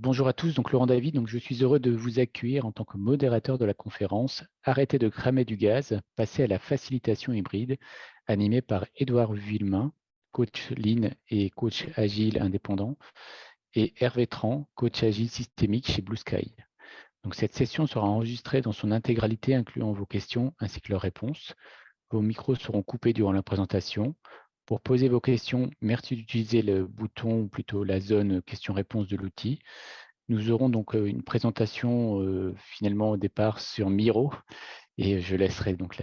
Bonjour à tous, Laurent David. Je suis heureux de vous accueillir en tant que modérateur de la conférence Arrêtez de cramer du gaz, passer à la facilitation hybride, animée par Édouard Villemain, coach Lean et coach agile indépendant, et Hervé Tran, coach agile systémique chez Blue Sky. Cette session sera enregistrée dans son intégralité, incluant vos questions ainsi que leurs réponses. Vos micros seront coupés durant la présentation. Pour poser vos questions, merci d'utiliser le bouton, ou plutôt la zone questions-réponses de l'outil. Nous aurons donc une présentation finalement au départ sur Miro et je laisserai donc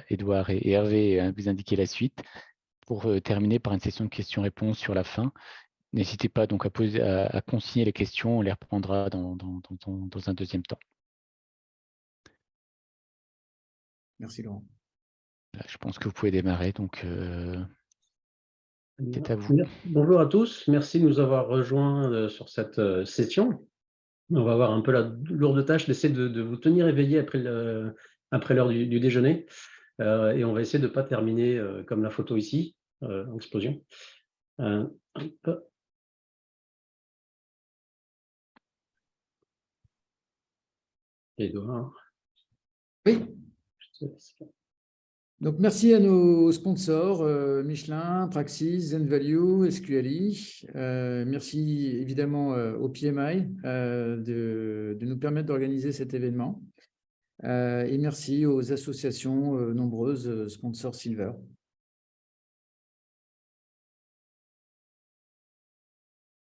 Edouard et Hervé vous indiquer la suite pour terminer par une session de questions-réponses sur la fin. N'hésitez pas donc à consigner les questions, on les reprendra dans un deuxième temps. Merci Laurent. Là, je pense que vous pouvez démarrer, donc c'est à vous. Bonjour à tous, merci de nous avoir rejoints sur cette session. On va avoir un peu la lourde tâche d'essayer de vous tenir éveillés après l'heure du déjeuner. Et on va essayer de ne pas terminer comme la photo ici, en explosion. Edouard. Oui. Donc, merci à nos sponsors, Michelin, Praxis, ZenValue, SQLI. Merci évidemment au PMI de nous permettre d'organiser cet événement. Et merci aux associations nombreuses, sponsors Silver.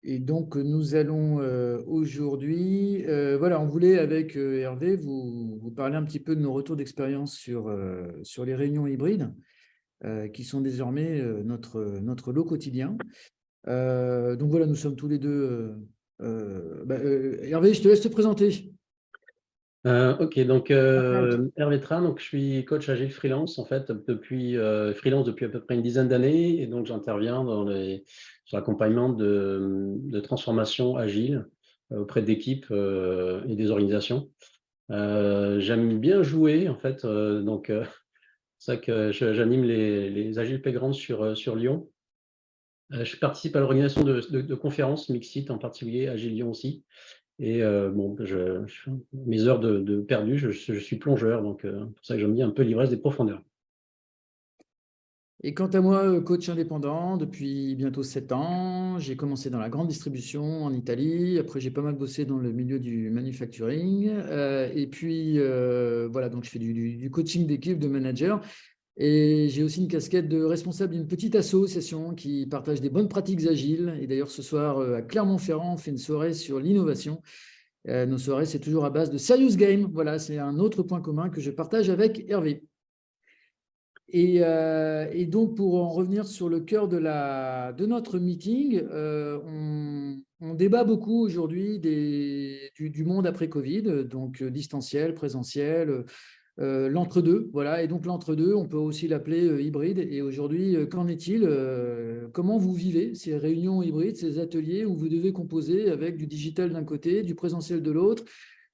Et donc, nous allons aujourd'hui, on voulait avec Hervé vous parler un petit peu de nos retours d'expérience sur les réunions hybrides qui sont désormais notre lot quotidien. Donc voilà, nous sommes tous les deux. Hervé, je te laisse te présenter. Ok, donc Hervé Tran, donc je suis coach agile freelance en fait depuis à peu près une dizaine d'années et donc j'interviens sur l'accompagnement de transformation agile auprès d'équipes et des organisations. J'aime bien jouer en fait, c'est vrai que j'anime les Agile Playgrounds sur Lyon. Je participe à l'organisation de conférences Mixit, en particulier Agile Lyon aussi. Et mes heures de perdu, je suis plongeur, donc c'est pour ça que j'aime bien un peu l'ivresse des profondeurs. Et quant à moi, coach indépendant depuis bientôt 7 ans, j'ai commencé dans la grande distribution en Italie. Après, j'ai pas mal bossé dans le milieu du manufacturing. Et puis, voilà, donc je fais du coaching d'équipe, de manager. Et j'ai aussi une casquette de responsable d'une petite association qui partage des bonnes pratiques agiles. Et d'ailleurs, ce soir, à Clermont-Ferrand, on fait une soirée sur l'innovation. Nos soirées, c'est toujours à base de serious game. Voilà, c'est un autre point commun que je partage avec Hervé. Et donc, pour en revenir sur le cœur de notre meeting, on débat beaucoup aujourd'hui du monde après Covid, donc distanciel, présentiel, l'entre-deux. Voilà. Et donc, l'entre-deux, on peut aussi l'appeler hybride. Et aujourd'hui, qu'en est-il? Comment vous vivez ces réunions hybrides, ces ateliers où vous devez composer avec du digital d'un côté, du présentiel de l'autre?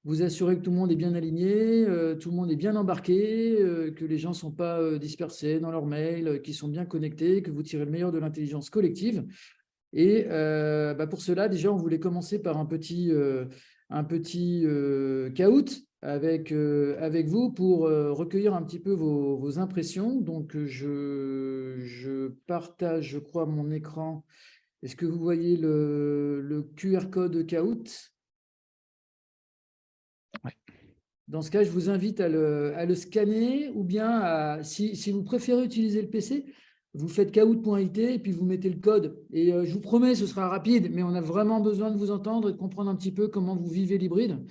Vous assurez que tout le monde est bien aligné, tout le monde est bien embarqué, que les gens ne sont pas dispersés dans leurs mails, qu'ils sont bien connectés, que vous tirez le meilleur de l'intelligence collective. Et pour cela, déjà, on voulait commencer par un petit caout avec vous pour recueillir un petit peu vos impressions. Donc, je partage, je crois, mon écran. Est-ce que vous voyez le QR code caout ? Ouais. Dans ce cas, je vous invite à le scanner ou bien, si vous préférez utiliser le PC, vous faites caout.it et puis vous mettez le code. Et je vous promets, ce sera rapide, mais on a vraiment besoin de vous entendre et de comprendre un petit peu comment vous vivez l'hybride.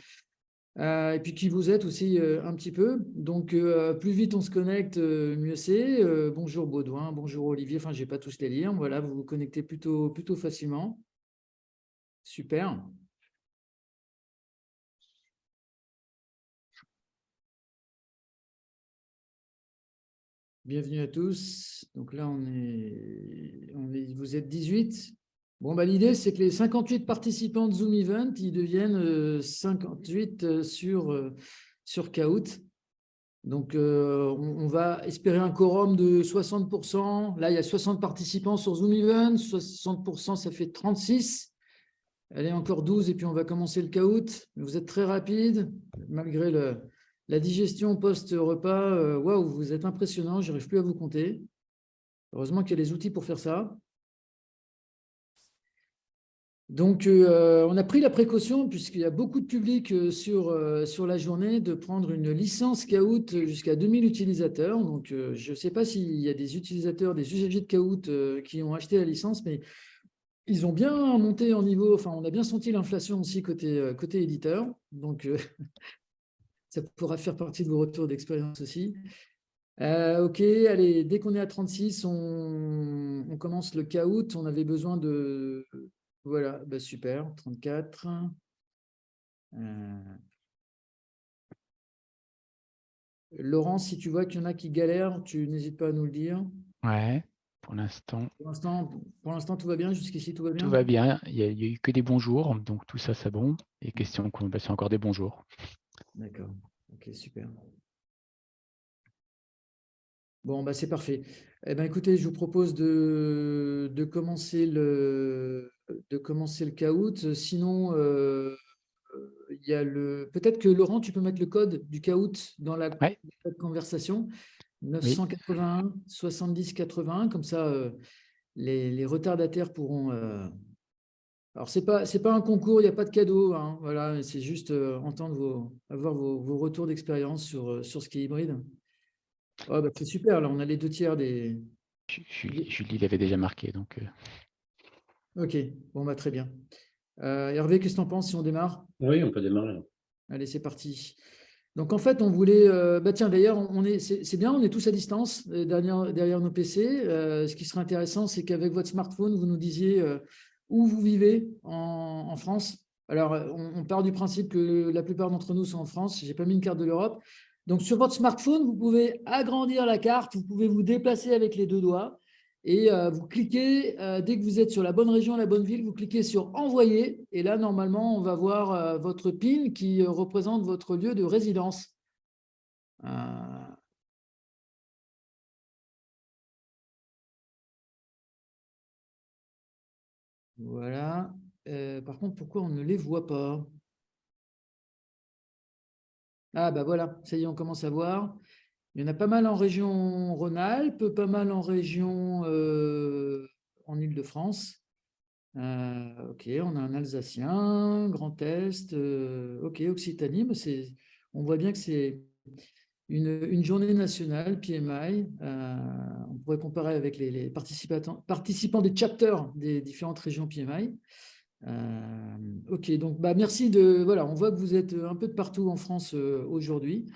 Et puis qui vous êtes aussi un petit peu. Donc, plus vite on se connecte, mieux c'est. Bonjour Baudouin, bonjour Olivier. Enfin, je ne vais pas tous les lire. Voilà, vous vous connectez plutôt facilement. Super. Bienvenue à tous. Donc là, vous êtes 18. Bon, l'idée, c'est que les 58 participants de Zoom Event, ils deviennent 58 sur Kahoot. Donc, on va espérer un quorum de 60%. Là, il y a 60 participants sur Zoom Event. 60%, ça fait 36. Allez, encore 12 et puis on va commencer le caout. Vous êtes très rapide, malgré la digestion post-repas. Waouh, vous êtes impressionnant, je n'arrive plus à vous compter. Heureusement qu'il y a les outils pour faire ça. Donc, on a pris la précaution, puisqu'il y a beaucoup de public sur la journée, de prendre une licence Kahoot jusqu'à 2000 utilisateurs. Donc, je ne sais pas s'il y a des utilisateurs, des usagers de Kahoot qui ont acheté la licence, mais ils ont bien monté en niveau. Enfin, on a bien senti l'inflation aussi côté éditeur. Donc, ça pourra faire partie de vos retours d'expérience aussi. OK, allez, dès qu'on est à 36, on commence le Kahoot. On avait besoin de… Voilà, bah super, 34. Laurent, si tu vois qu'il y en a qui galèrent, tu n'hésites pas à nous le dire. Ouais, pour l'instant, Pour l'instant, tout va bien. Jusqu'ici, tout va tout bien. va bien. Il n'y a eu que des bons jours, donc tout ça, c'est bon. Et question qu'on passe encore des bons jours. D'accord. OK, super. Bon, bah, c'est parfait. Eh ben, écoutez, je vous propose de commencer le Kahoot. Sinon, il y a peut-être que Laurent, tu peux mettre le code du Kahoot dans la Ouais, conversation. oui. 981 70 80, comme ça, les retardataires pourront… Alors, c'est pas un concours, il n'y a pas de cadeau, hein, voilà, c'est juste avoir vos retours d'expérience sur ce qui est hybride. Oh, bah, c'est super, là, on a les 2 tiers des… Julie l'avait déjà marqué, donc OK, bon, bah, très bien. Hervé, qu'est-ce que tu en penses si on démarre? Oui, on peut démarrer. Allez, c'est parti. Donc, en fait, on voulait… bah, tiens, d'ailleurs, c'est bien, on est tous à distance derrière nos PC. Ce qui serait intéressant, c'est qu'avec votre smartphone, vous nous disiez où vous vivez en France. Alors, on part du principe que la plupart d'entre nous sont en France. Je n'ai pas mis une carte de l'Europe. Donc, sur votre smartphone, vous pouvez agrandir la carte, vous pouvez vous déplacer avec les 2 doigts et vous cliquez, dès que vous êtes sur la bonne région, la bonne ville, vous cliquez sur Envoyer. Et là, normalement, on va voir votre PIN qui représente votre lieu de résidence. Voilà. Par contre, pourquoi on ne les voit pas? Ah, bah voilà, ça y est, on commence à voir. Il y en a pas mal en région Rhône-Alpes, pas mal en région en Île-de-France. OK, on a un Alsacien, Grand Est, OK, Occitanie, mais on voit bien que c'est une journée nationale, PMI. On pourrait comparer avec les participants des chapters des différentes régions PMI. OK, donc bah, merci voilà, on voit que vous êtes un peu de partout en France aujourd'hui.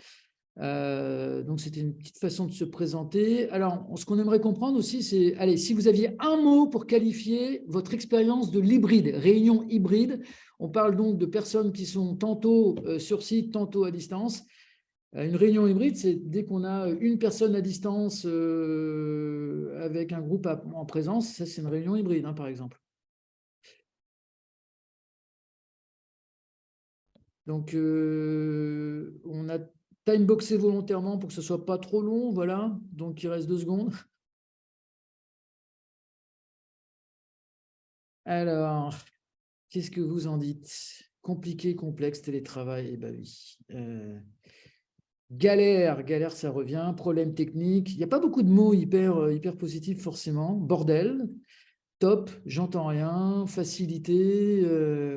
Donc, c'était une petite façon de se présenter. Alors, ce qu'on aimerait comprendre aussi, c'est, allez, si vous aviez un mot pour qualifier votre expérience de l'hybride, réunion hybride, on parle donc de personnes qui sont tantôt sur site, tantôt à distance. Une réunion hybride, c'est dès qu'on a une personne à distance avec un groupe en présence, ça c'est une réunion hybride, hein, par exemple. Donc, on a timeboxé volontairement pour que ce ne soit pas trop long, voilà. Donc, il reste 2 secondes. Alors, qu'est-ce que vous en dites? Compliqué, complexe, télétravail, eh ben oui. Galère, ça revient. Problème technique. Il n'y a pas beaucoup de mots hyper positifs forcément. Bordel, top, j'entends rien. Facilité,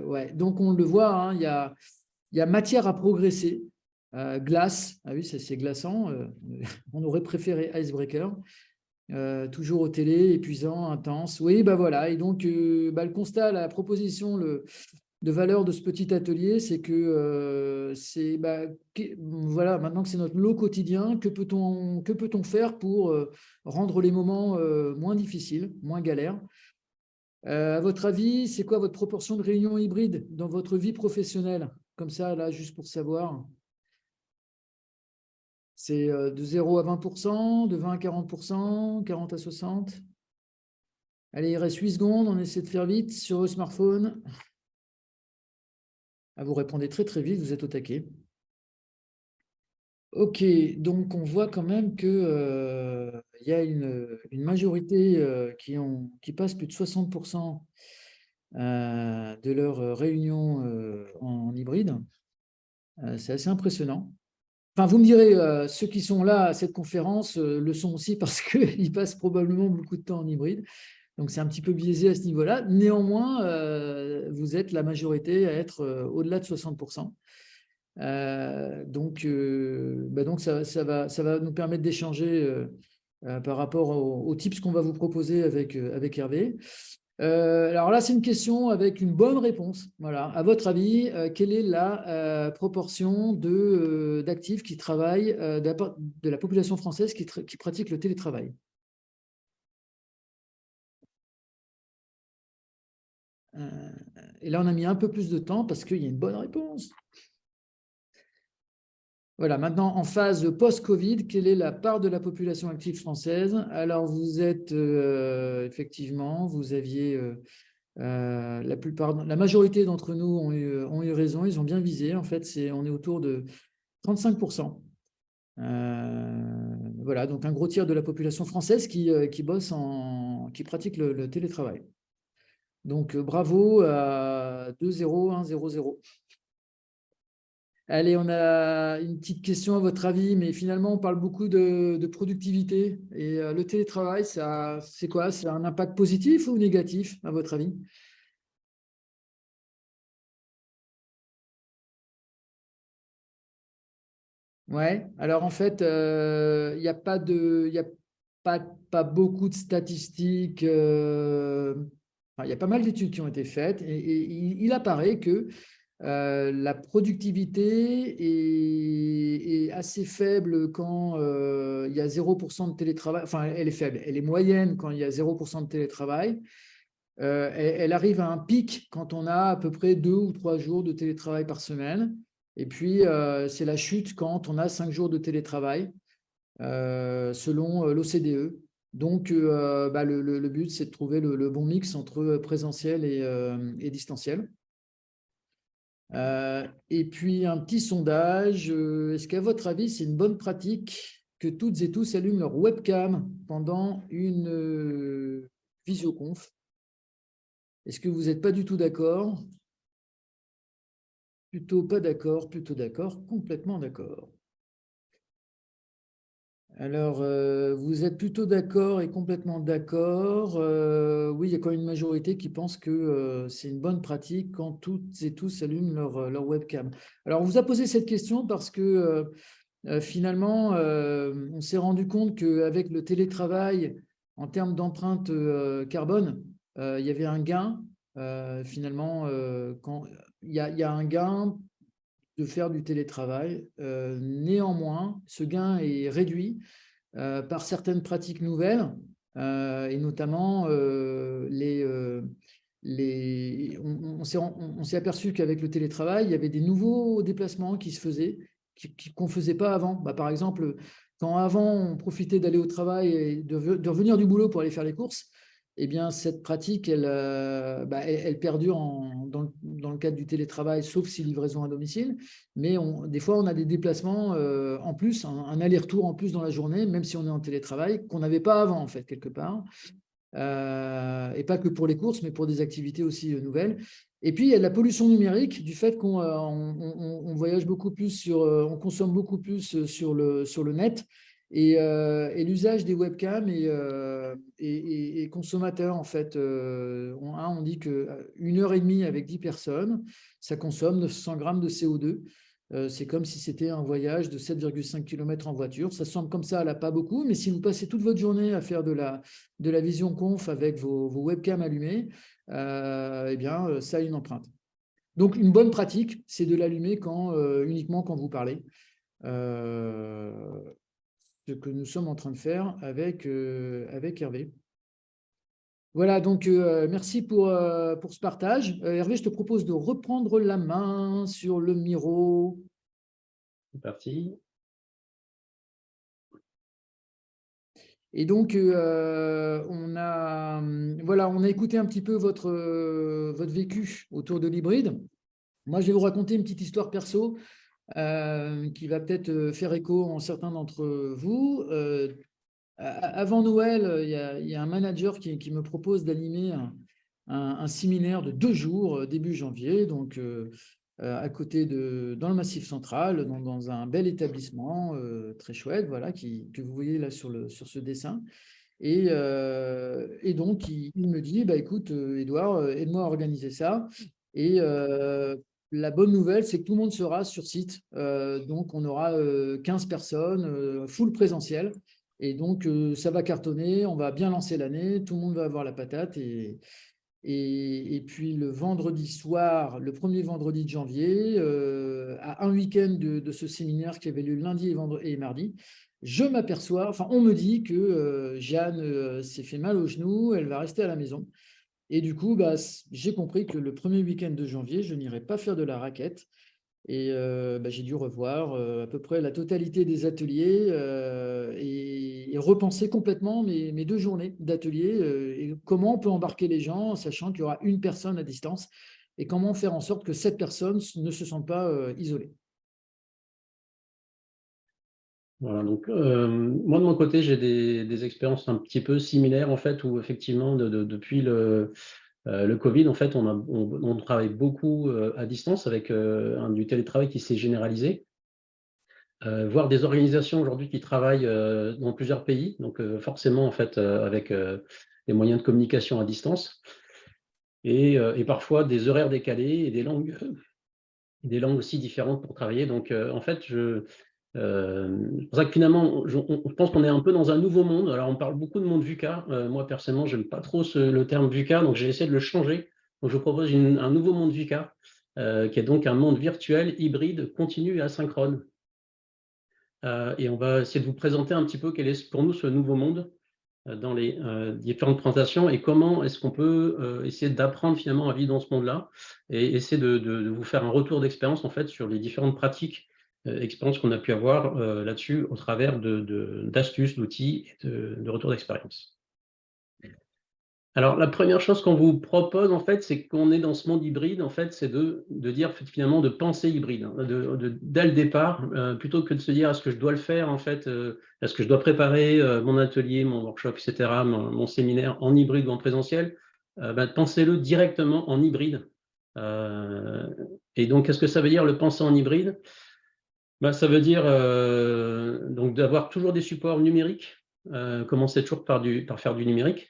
ouais. Donc, on le voit, hein, il y a matière à progresser. Glace, ah oui, c'est glaçant. On aurait préféré Icebreaker. Toujours au télé, épuisant, intense. Oui, bah voilà. Et donc, bah, le constat, la proposition de valeur de ce petit atelier, c'est que voilà, maintenant que c'est notre lot quotidien, que peut-on faire pour rendre les moments moins difficiles, moins galères? À votre avis, c'est quoi votre proportion de réunions hybrides dans votre vie professionnelle? Comme ça, là, juste pour savoir. C'est de 0 à 20%, de 20 à 40%, 40 à 60%. Allez, il reste 8 secondes, on essaie de faire vite sur le smartphone. Ah, vous répondez très très vite, vous êtes au taquet. OK, donc on voit quand même que y a une majorité qui passe plus de 60% de leurs réunions en hybride. C'est assez impressionnant. Enfin, vous me direz, ceux qui sont là à cette conférence le sont aussi parce qu'ils passent probablement beaucoup de temps en hybride. Donc, c'est un petit peu biaisé à ce niveau-là. Néanmoins, vous êtes la majorité à être au-delà de 60%. Donc, ça va nous permettre d'échanger par rapport aux tips qu'on va vous proposer avec Hervé. Alors là, c'est une question avec une bonne réponse. Voilà. À votre avis, quelle est la proportion d'actifs qui travaillent, de la population française qui pratique le télétravail? Et là, on a mis un peu plus de temps parce qu'il y a une bonne réponse. Voilà, maintenant, en phase post-Covid, quelle est la part de la population active française? Alors, vous êtes effectivement, vous aviez la majorité d'entre nous ont eu raison, ils ont bien visé. En fait, on est autour de 35%. Voilà, donc un gros tiers de la population française qui pratique le télétravail. Donc, bravo à 2-0, 1-0-0. Allez, on a une petite question à votre avis, mais finalement, on parle beaucoup de productivité. Et le télétravail, c'est quoi? C'est un impact positif ou négatif, à votre avis? Ouais, alors en fait, il n'y a pas pas beaucoup de statistiques. Il y a pas mal d'études qui ont été faites et il apparaît que la productivité est assez faible quand il y a 0% de télétravail. Enfin, elle est faible. Elle est moyenne quand il y a 0% de télétravail. Elle arrive à un pic quand on a à peu près 2 ou 3 jours de télétravail par semaine. Et puis, c'est la chute quand on a 5 jours de télétravail, selon l'OCDE. Donc, le but, c'est de trouver le bon mix entre présentiel et distanciel. Et puis, un petit sondage. Est-ce qu'à votre avis, c'est une bonne pratique que toutes et tous allument leur webcam pendant une visioconf? Est-ce que vous n'êtes pas du tout d'accord? Plutôt pas d'accord, plutôt d'accord, complètement d'accord. Alors, vous êtes plutôt d'accord et complètement d'accord. Oui, il y a quand même une majorité qui pense que c'est une bonne pratique quand toutes et tous allument leur webcam. Alors, on vous a posé cette question parce que finalement, on s'est rendu compte qu'avec le télétravail, en termes d'empreinte carbone, il y avait un gain. Finalement, il y a un gain de faire du télétravail. Néanmoins, ce gain est réduit par certaines pratiques nouvelles, et notamment on s'est aperçu qu'avec le télétravail, il y avait des nouveaux déplacements qui se faisaient, qu'on ne faisait pas avant. Par exemple, quand avant, on profitait d'aller au travail et de revenir du boulot pour aller faire les courses, eh bien, cette pratique, elle perdure dans le cadre du télétravail, sauf si livraison à domicile. Mais des fois, on a des déplacements en plus, un aller-retour en plus dans la journée, même si on est en télétravail, qu'on n'avait pas avant, en fait, quelque part. Et pas que pour les courses, mais pour des activités aussi nouvelles. Et puis, il y a de la pollution numérique, du fait qu'on voyage beaucoup plus on consomme beaucoup plus sur le net. Et l'usage des webcams est consommateur, en fait. On dit qu'une heure et demie avec 10 personnes, ça consomme 900 grammes de CO2. C'est comme si c'était un voyage de 7,5 km en voiture. Ça semble comme ça, elle n'a pas beaucoup, mais si vous passez toute votre journée à faire de la vision conf avec vos webcams allumées, eh bien, ça a une empreinte. Donc, une bonne pratique, c'est de l'allumer uniquement quand vous parlez. Ce que nous sommes en train de faire avec Hervé. Voilà, donc merci pour ce partage. Hervé, je te propose de reprendre la main sur le Miro. C'est parti. Et donc, on a écouté un petit peu votre vécu autour de l'hybride. Moi, je vais vous raconter une petite histoire perso qui va peut-être faire écho en certains d'entre vous. Avant Noël, il y a un manager qui me propose d'animer un séminaire de 2 jours début janvier, donc à côté dans le Massif central, dans un bel établissement très chouette, voilà, que vous voyez là sur ce dessin. Et donc, il me dit, bah, écoute, Édouard, aide-moi à organiser ça. Et la bonne nouvelle, c'est que tout le monde sera sur site. Donc, on aura 15 personnes, full présentiel. Et donc, ça va cartonner, on va bien lancer l'année, tout le monde va avoir la patate. Et puis, le vendredi soir, le premier vendredi de janvier, à un week-end de ce séminaire qui avait lieu lundi et mardi, je m'aperçois, enfin, on me dit que Jeanne s'est fait mal au genou, elle va rester à la maison. Et du coup, bah, j'ai compris que le premier week-end de janvier, je n'irai pas faire de la raquette. Et bah, j'ai dû revoir à peu près la totalité des ateliers et repenser complètement mes 2 journées d'atelier et comment on peut embarquer les gens, sachant qu'il y aura une personne à distance, et comment faire en sorte que cette personne ne se sente pas isolée. Voilà, donc moi de mon côté, j'ai des expériences un petit peu similaires en fait, où effectivement depuis le Covid, en fait, on travaille beaucoup à distance avec du télétravail qui s'est généralisé, voire des organisations aujourd'hui qui travaillent dans plusieurs pays, donc forcément en fait avec des moyens de communication à distance et parfois des horaires décalés et des langues aussi différentes pour travailler. Donc en fait, c'est pour ça que finalement, on pense qu'on est un peu dans un nouveau monde. Alors, on parle beaucoup de monde VUCA. Moi, personnellement, je n'aime pas trop le terme VUCA, donc j'ai essayé de le changer. Donc, je vous propose un nouveau monde VUCA, qui est donc un monde virtuel, hybride, continu et asynchrone. Et on va essayer de vous présenter un petit peu quel est pour nous ce nouveau monde dans les différentes présentations et comment est-ce qu'on peut essayer d'apprendre finalement à vivre dans ce monde-là et essayer de vous faire un retour d'expérience en fait sur les différentes pratiques, expériences qu'on a pu avoir là-dessus au travers d'astuces, d'outils et de retours d'expérience. Alors, la première chose qu'on vous propose, en fait, c'est qu'on est dans ce monde hybride, en fait, c'est de dire finalement de penser hybride, hein, dès le départ, plutôt que de se dire est-ce que je dois le faire, en fait, est-ce que je dois préparer mon atelier, mon workshop, etc., mon séminaire en hybride ou en présentiel, pensez-le directement en hybride. Et donc, qu'est-ce que ça veut dire le penser en hybride? Ça veut dire donc d'avoir toujours des supports numériques, commencer toujours par faire du numérique.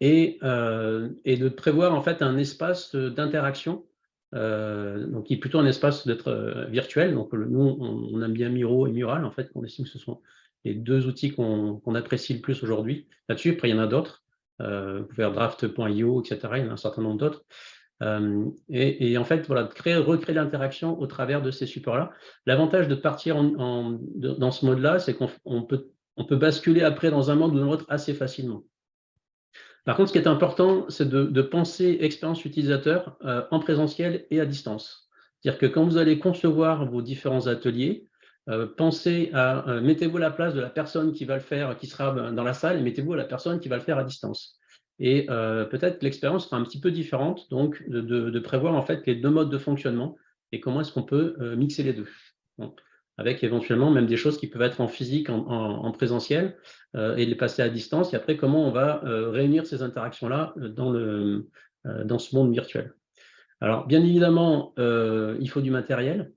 Et de prévoir en fait un espace d'interaction, donc qui est plutôt un espace d'être virtuel. Donc nous, on aime bien Miro et Mural, en fait, on estime que ce sont les 2 outils qu'on apprécie le plus aujourd'hui là-dessus. Après, il y en a d'autres, vous pouvez faire draft.io, etc. Il y en a un certain nombre d'autres. Et en fait, voilà, recréer l'interaction au travers de ces supports-là. L'avantage de partir dans ce mode-là, c'est qu'on peut basculer après dans un mode ou dans l'autre assez facilement. Par contre, ce qui est important, c'est de penser expérience utilisateur en présentiel et à distance. C'est-à-dire que quand vous allez concevoir vos différents ateliers, pensez mettez-vous à la place de la personne qui va le faire, qui sera dans la salle, et mettez-vous à la personne qui va le faire à distance. Et peut-être que l'expérience sera un petit peu différente, donc de prévoir en fait les 2 modes de fonctionnement et comment est-ce qu'on peut mixer les 2. Bon. Avec éventuellement même des choses qui peuvent être en physique, en présentiel, et les passer à distance, et après comment on va réunir ces interactions-là dans ce monde virtuel. Alors, bien évidemment, il faut du matériel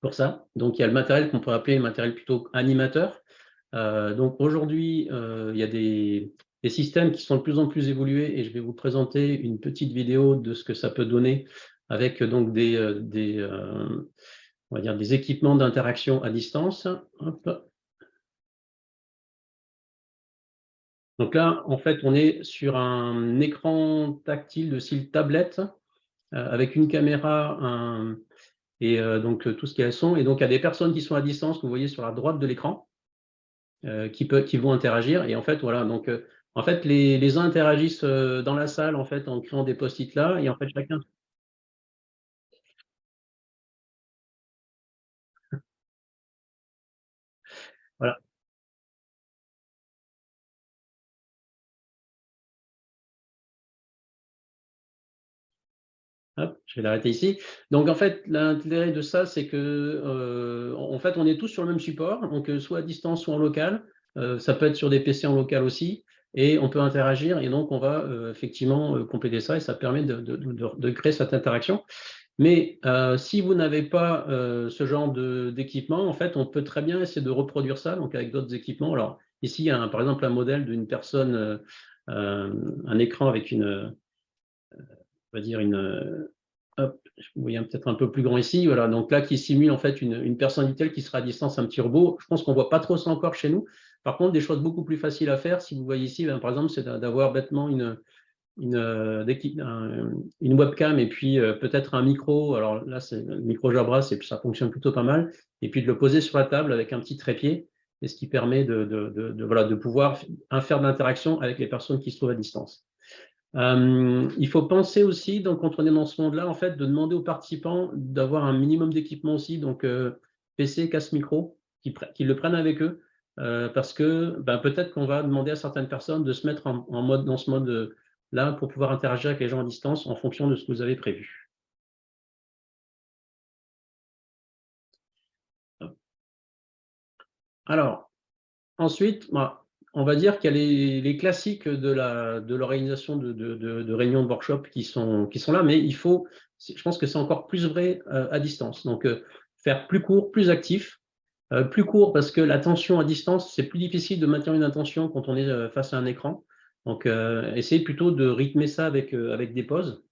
pour ça. Donc, il y a le matériel qu'on peut appeler le matériel plutôt animateur. Donc, aujourd'hui, il y a des systèmes qui sont de plus en plus évolués, et je vais vous présenter une petite vidéo de ce que ça peut donner avec donc on va dire des équipements d'interaction à distance. Hop. Donc là, en fait, on est sur un écran tactile de style tablette avec une caméra et donc tout ce qui est son. Et donc, il y a des personnes qui sont à distance que vous voyez sur la droite de l'écran qui vont interagir. Et en fait, voilà, donc en fait, les uns interagissent dans la salle en fait en créant des post-it là. Et en fait, chacun. Voilà. Hop, je vais l'arrêter ici. Donc, en fait, l'intérêt de ça, c'est que, en fait, on est tous sur le même support, donc soit à distance, soit en local. Ça peut être sur des PC en local aussi. et on peut interagir, et donc on va effectivement compléter ça, et ça permet de créer cette interaction. Mais si vous n'avez pas ce genre d'équipement, en fait, on peut très bien essayer de reproduire ça, donc avec d'autres équipements. Alors ici, il y a par exemple un modèle d'une personne, un écran avec on va dire hop, vous voyez peut-être un peu plus grand ici, voilà, donc là qui simule en fait une personne Intel qui sera à distance, un petit robot. Je pense qu'on ne voit pas trop ça encore chez nous. Par contre, des choses beaucoup plus faciles à faire, si vous voyez ici, ben, par exemple, c'est d'avoir bêtement une webcam et puis peut-être un micro. Alors là, c'est le micro Jabra, ça fonctionne plutôt pas mal. Et puis de le poser sur la table avec un petit trépied, et ce qui permet voilà, de pouvoir faire de l'interaction avec les personnes qui se trouvent à distance. Il faut penser aussi, donc, quand on est dans ce monde-là, en fait, de demander aux participants d'avoir un minimum d'équipement aussi, donc PC, casque micro, qu'ils le prennent avec eux, parce que ben, peut-être qu'on va demander à certaines personnes de se mettre dans ce mode-là pour pouvoir interagir avec les gens à distance en fonction de ce que vous avez prévu. Alors, ensuite, on va dire qu'il y a les classiques de l'organisation de réunions de workshop qui sont là, mais je pense que c'est encore plus vrai à distance. Donc, faire plus court, plus actif. Plus court parce que l'attention à distance, c'est plus difficile de maintenir une attention quand on est face à un écran. Donc, essayez plutôt de rythmer ça avec des pauses.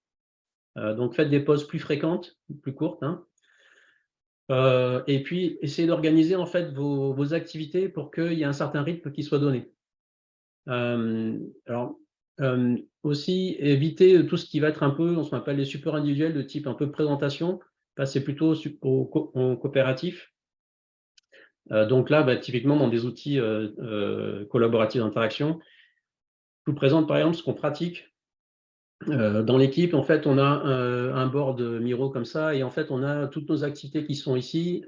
Donc, faites des pauses plus fréquentes, plus courtes, hein. Et puis, essayez d'organiser en fait vos activités pour qu'il y ait un certain rythme qui soit donné. Alors, aussi, éviter tout ce qui va être un peu, ce qu'on appelle les supports individuels de type un peu présentation, passer plutôt au coopératif. Donc là, bah, typiquement, dans des outils collaboratifs d'interaction, je vous présente par exemple ce qu'on pratique dans l'équipe. En fait, on a un board Miro comme ça, et en fait, on a toutes nos activités qui sont ici,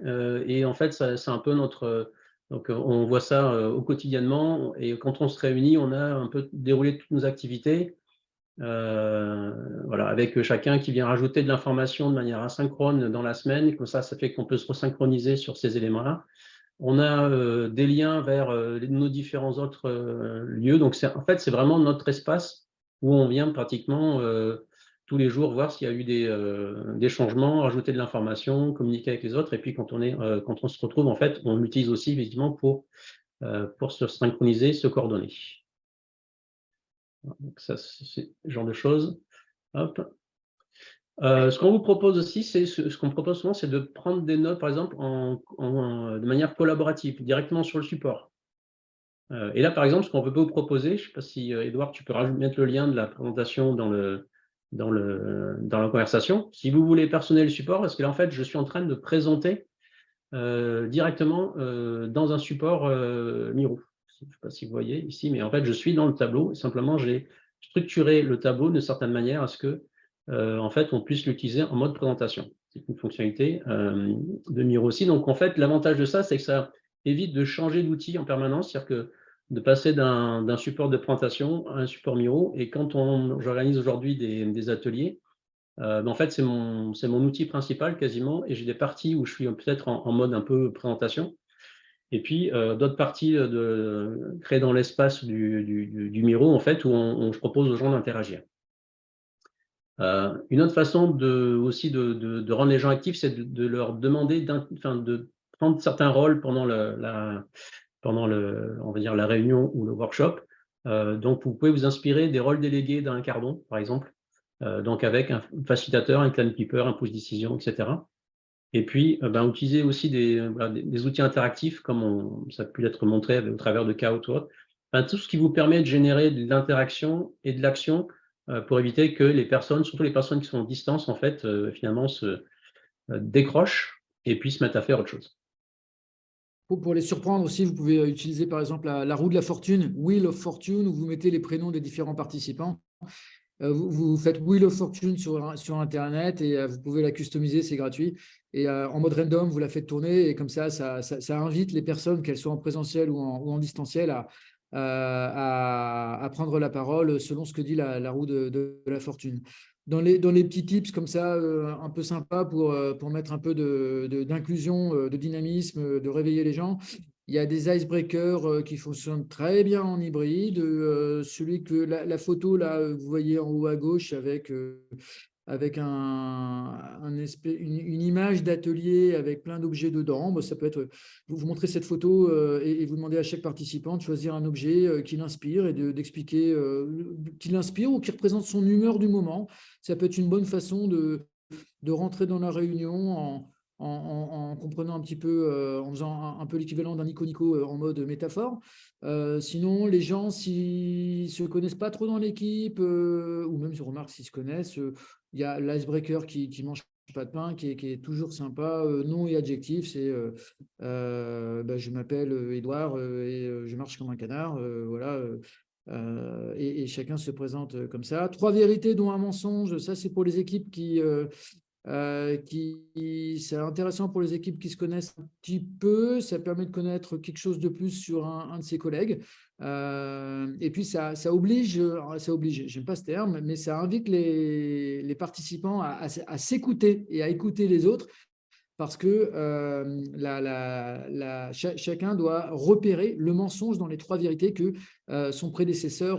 et en fait, c'est un peu donc, on voit ça au quotidiennement, et quand on se réunit, on a un peu déroulé toutes nos activités, voilà, avec chacun qui vient rajouter de l'information de manière asynchrone dans la semaine. Comme ça fait qu'on peut se resynchroniser sur ces éléments-là. On a des liens vers nos différents autres lieux. Donc, en fait, c'est vraiment notre espace où on vient pratiquement tous les jours voir s'il y a eu des changements, rajouter de l'information, communiquer avec les autres. Et puis, quand on se retrouve, en fait, on l'utilise aussi, évidemment, pour se synchroniser, se coordonner. Donc, ça, c'est ce genre de choses. Hop. Ce qu'on vous propose aussi, ce qu'on propose souvent, c'est de prendre des notes, par exemple, de manière collaborative, directement sur le support. Et là, par exemple, ce qu'on peut vous proposer, je ne sais pas si, Edouard, tu peux mettre le lien de la présentation dans la conversation. Si vous voulez personner le support, parce que là, en fait, je suis en train de présenter directement dans un support Miro. Je ne sais pas si vous voyez ici, mais en fait, je suis dans le tableau, et simplement, j'ai structuré le tableau de certaine manière à ce que en fait, on puisse l'utiliser en mode présentation. C'est une fonctionnalité de Miro aussi. Donc, en fait, l'avantage de ça, c'est que ça évite de changer d'outil en permanence, c'est-à-dire que de passer d'un support de présentation à un support Miro. Et quand j'organise aujourd'hui des ateliers, en fait, c'est mon outil principal quasiment, et j'ai des parties où je suis peut-être en mode un peu présentation, et puis d'autres parties créées dans l'espace du Miro, en fait, où je propose aux gens d'interagir. Une autre façon aussi de rendre les gens actifs, c'est de leur demander de prendre certains rôles pendant on va dire, la réunion ou le workshop. Donc, vous pouvez vous inspirer des rôles délégués d'un cardon, par exemple, donc avec un facilitateur, un timekeeper, un pouce décision, etc. Et puis, utiliser aussi des outils interactifs, comme ça a pu être montré au travers de Kahoot ou autre. Tout ce qui vous permet de générer de l'interaction et de l'action pour éviter que les personnes, surtout les personnes qui sont en distance, en fait, finalement, se décrochent et puis se mettent à faire autre chose. Pour les surprendre aussi, vous pouvez utiliser par exemple la roue de la fortune, Wheel of Fortune, où vous mettez les prénoms des différents participants. Vous faites Wheel of Fortune sur Internet, et vous pouvez la customiser, c'est gratuit. Et en mode random, vous la faites tourner, et comme ça invite les personnes, qu'elles soient en présentiel ou en distanciel, à prendre la parole selon ce que dit la roue de la fortune. Dans les petits tips comme ça, un peu sympa pour mettre un peu d'inclusion, de dynamisme, de réveiller les gens, Il y a des icebreakers qui fonctionnent très bien en hybride. Celui que la photo, là, vous voyez en haut à gauche avec une image d'atelier avec plein d'objets dedans. Ça peut être, vous montrez cette photo et vous demandez à chaque participant de choisir un objet qui l'inspire et d'expliquer qui l'inspire ou qui représente son humeur du moment. Ça peut être une bonne façon de rentrer dans la réunion en comprenant un petit peu, en faisant un peu l'équivalent d'un nico-nico en mode métaphore. Sinon, les gens, s'ils ne se connaissent pas trop dans l'équipe, ou même je remarque s'ils se connaissent, il y a l'icebreaker qui mange pas de pain, qui est toujours sympa. Nom et adjectif, c'est je m'appelle Édouard et je marche comme un canard. Voilà. Et chacun se présente comme ça. 3 vérités dont un mensonge, ça c'est pour les équipes c'est intéressant pour les équipes qui se connaissent un petit peu. Ça permet de connaître quelque chose de plus sur un de ses collègues. Et puis ça oblige, j'aime pas ce terme, mais ça invite les participants à s'écouter et à écouter les autres, parce que chacun doit repérer le mensonge dans les 3 vérités que son prédécesseur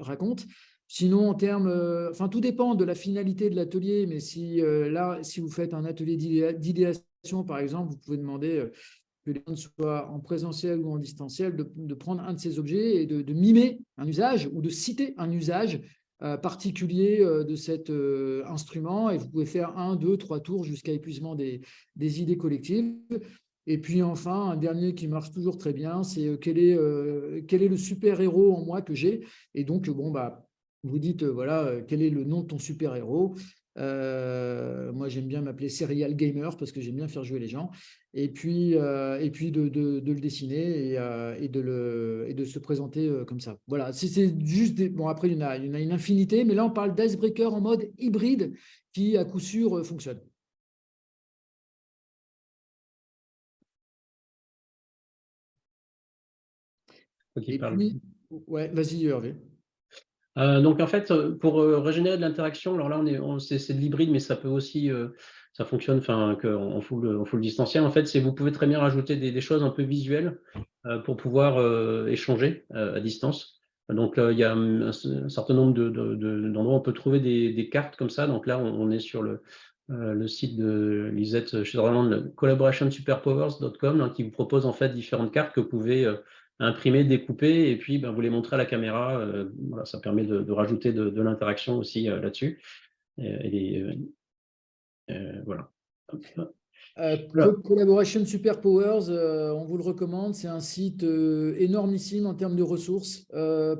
raconte. Sinon, en termes, tout dépend de la finalité de l'atelier, mais si vous faites un atelier d'idéation, par exemple, vous pouvez demander que les gens soient en présentiel ou en distanciel, de prendre un de ces objets et de mimer un usage ou de citer un usage particulier de cet instrument, et vous pouvez faire 1, 2, 3 tours jusqu'à épuisement des idées collectives. Et puis enfin, un dernier qui marche toujours très bien, c'est quel est le super-héros en moi que j'ai. Et donc, vous dites, quel est le nom de ton super-héros. Moi, j'aime bien m'appeler Serial Gamer parce que j'aime bien faire jouer les gens. Et puis de le dessiner et de se présenter comme ça. Voilà, c'est juste après, il y en a une infinité, mais là, on parle d'icebreaker en mode hybride qui, à coup sûr, fonctionne. Ok, Et puis, ouais, vas-y, Hervé. Donc en fait, pour régénérer de l'interaction, alors là c'est de l'hybride, mais ça peut aussi, ça fonctionne en full distanciel. En fait, vous pouvez très bien rajouter des choses un peu visuelles pour pouvoir échanger à distance. Donc il y a un certain nombre d'endroits où on peut trouver des cartes comme ça. Donc là, on est sur le site de Lisette Schneiderman, collaborationsuperpowers.com, hein, qui vous propose en fait différentes cartes que vous pouvez imprimer, découper, et puis vous les montrer à la caméra. Voilà, ça permet de rajouter de l'interaction aussi là-dessus. Voilà. Collaboration Superpowers, on vous le recommande. C'est un site énormissime en termes de ressources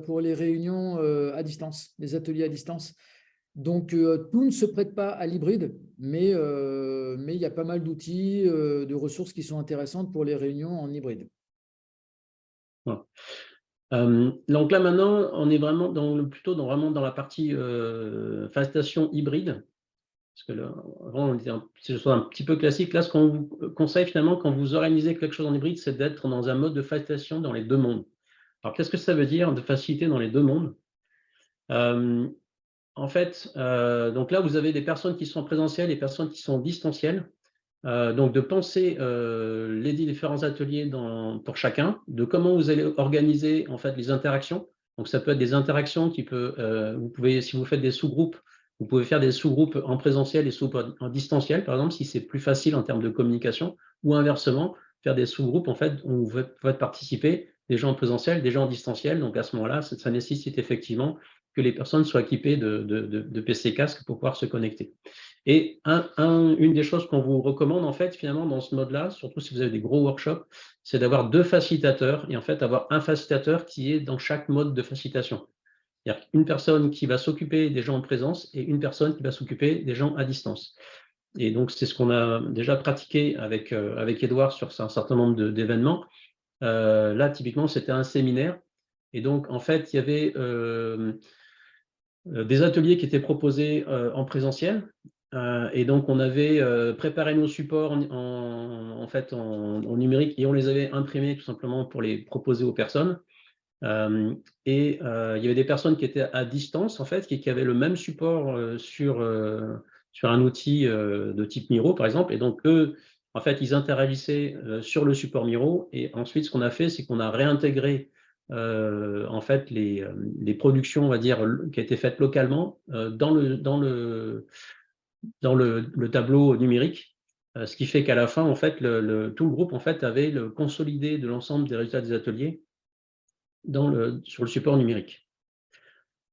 pour les réunions à distance, les ateliers à distance. Donc, tout ne se prête pas à l'hybride, mais il y a pas mal d'outils, de ressources qui sont intéressantes pour les réunions en hybride. Voilà. Donc là, maintenant, on est vraiment plutôt dans la partie facilitation hybride. Parce que là, avant, c'est un petit peu classique. Là, ce qu'on vous conseille finalement quand vous organisez quelque chose en hybride, c'est d'être dans un mode de facilitation dans les 2 mondes. Alors, qu'est-ce que ça veut dire de faciliter dans les 2 mondes? En fait, donc là, vous avez des personnes qui sont présentielles et des personnes qui sont distancielles. Donc, de penser les différents ateliers pour chacun, de comment vous allez organiser en fait les interactions. Donc, ça peut être des interactions vous pouvez, si vous faites des sous-groupes, vous pouvez faire des sous-groupes en présentiel et sous-groupes en distanciel, par exemple, si c'est plus facile en termes de communication, ou inversement, faire des sous-groupes en fait où vous faites participer des gens en présentiel, des gens en distanciel. Donc, à ce moment-là, ça nécessite effectivement que les personnes soient équipées de PC casques pour pouvoir se connecter. Et une des choses qu'on vous recommande, en fait, finalement, dans ce mode-là, surtout si vous avez des gros workshops, c'est d'avoir 2 facilitateurs et en fait, avoir un facilitateur qui est dans chaque mode de facilitation. C'est-à-dire une personne qui va s'occuper des gens en présence et une personne qui va s'occuper des gens à distance. Et donc, c'est ce qu'on a déjà pratiqué avec Édouard sur un certain nombre d'événements. Là, typiquement, c'était un séminaire. Et donc, en fait, il y avait des ateliers qui étaient proposés en présentiel. Et donc, on avait préparé nos supports en numérique et on les avait imprimés tout simplement pour les proposer aux personnes. Il y avait des personnes qui étaient à distance, en fait, qui avaient le même support sur un outil de type Miro, par exemple. Et donc, eux, en fait, ils interagissaient sur le support Miro. Et ensuite, ce qu'on a fait, c'est qu'on a réintégré en fait les productions, on va dire, qui étaient faites localement dans le tableau numérique. Ce qui fait qu'à la fin, en fait, tout le groupe en fait, avait le consolidé de l'ensemble des résultats des ateliers sur le support numérique.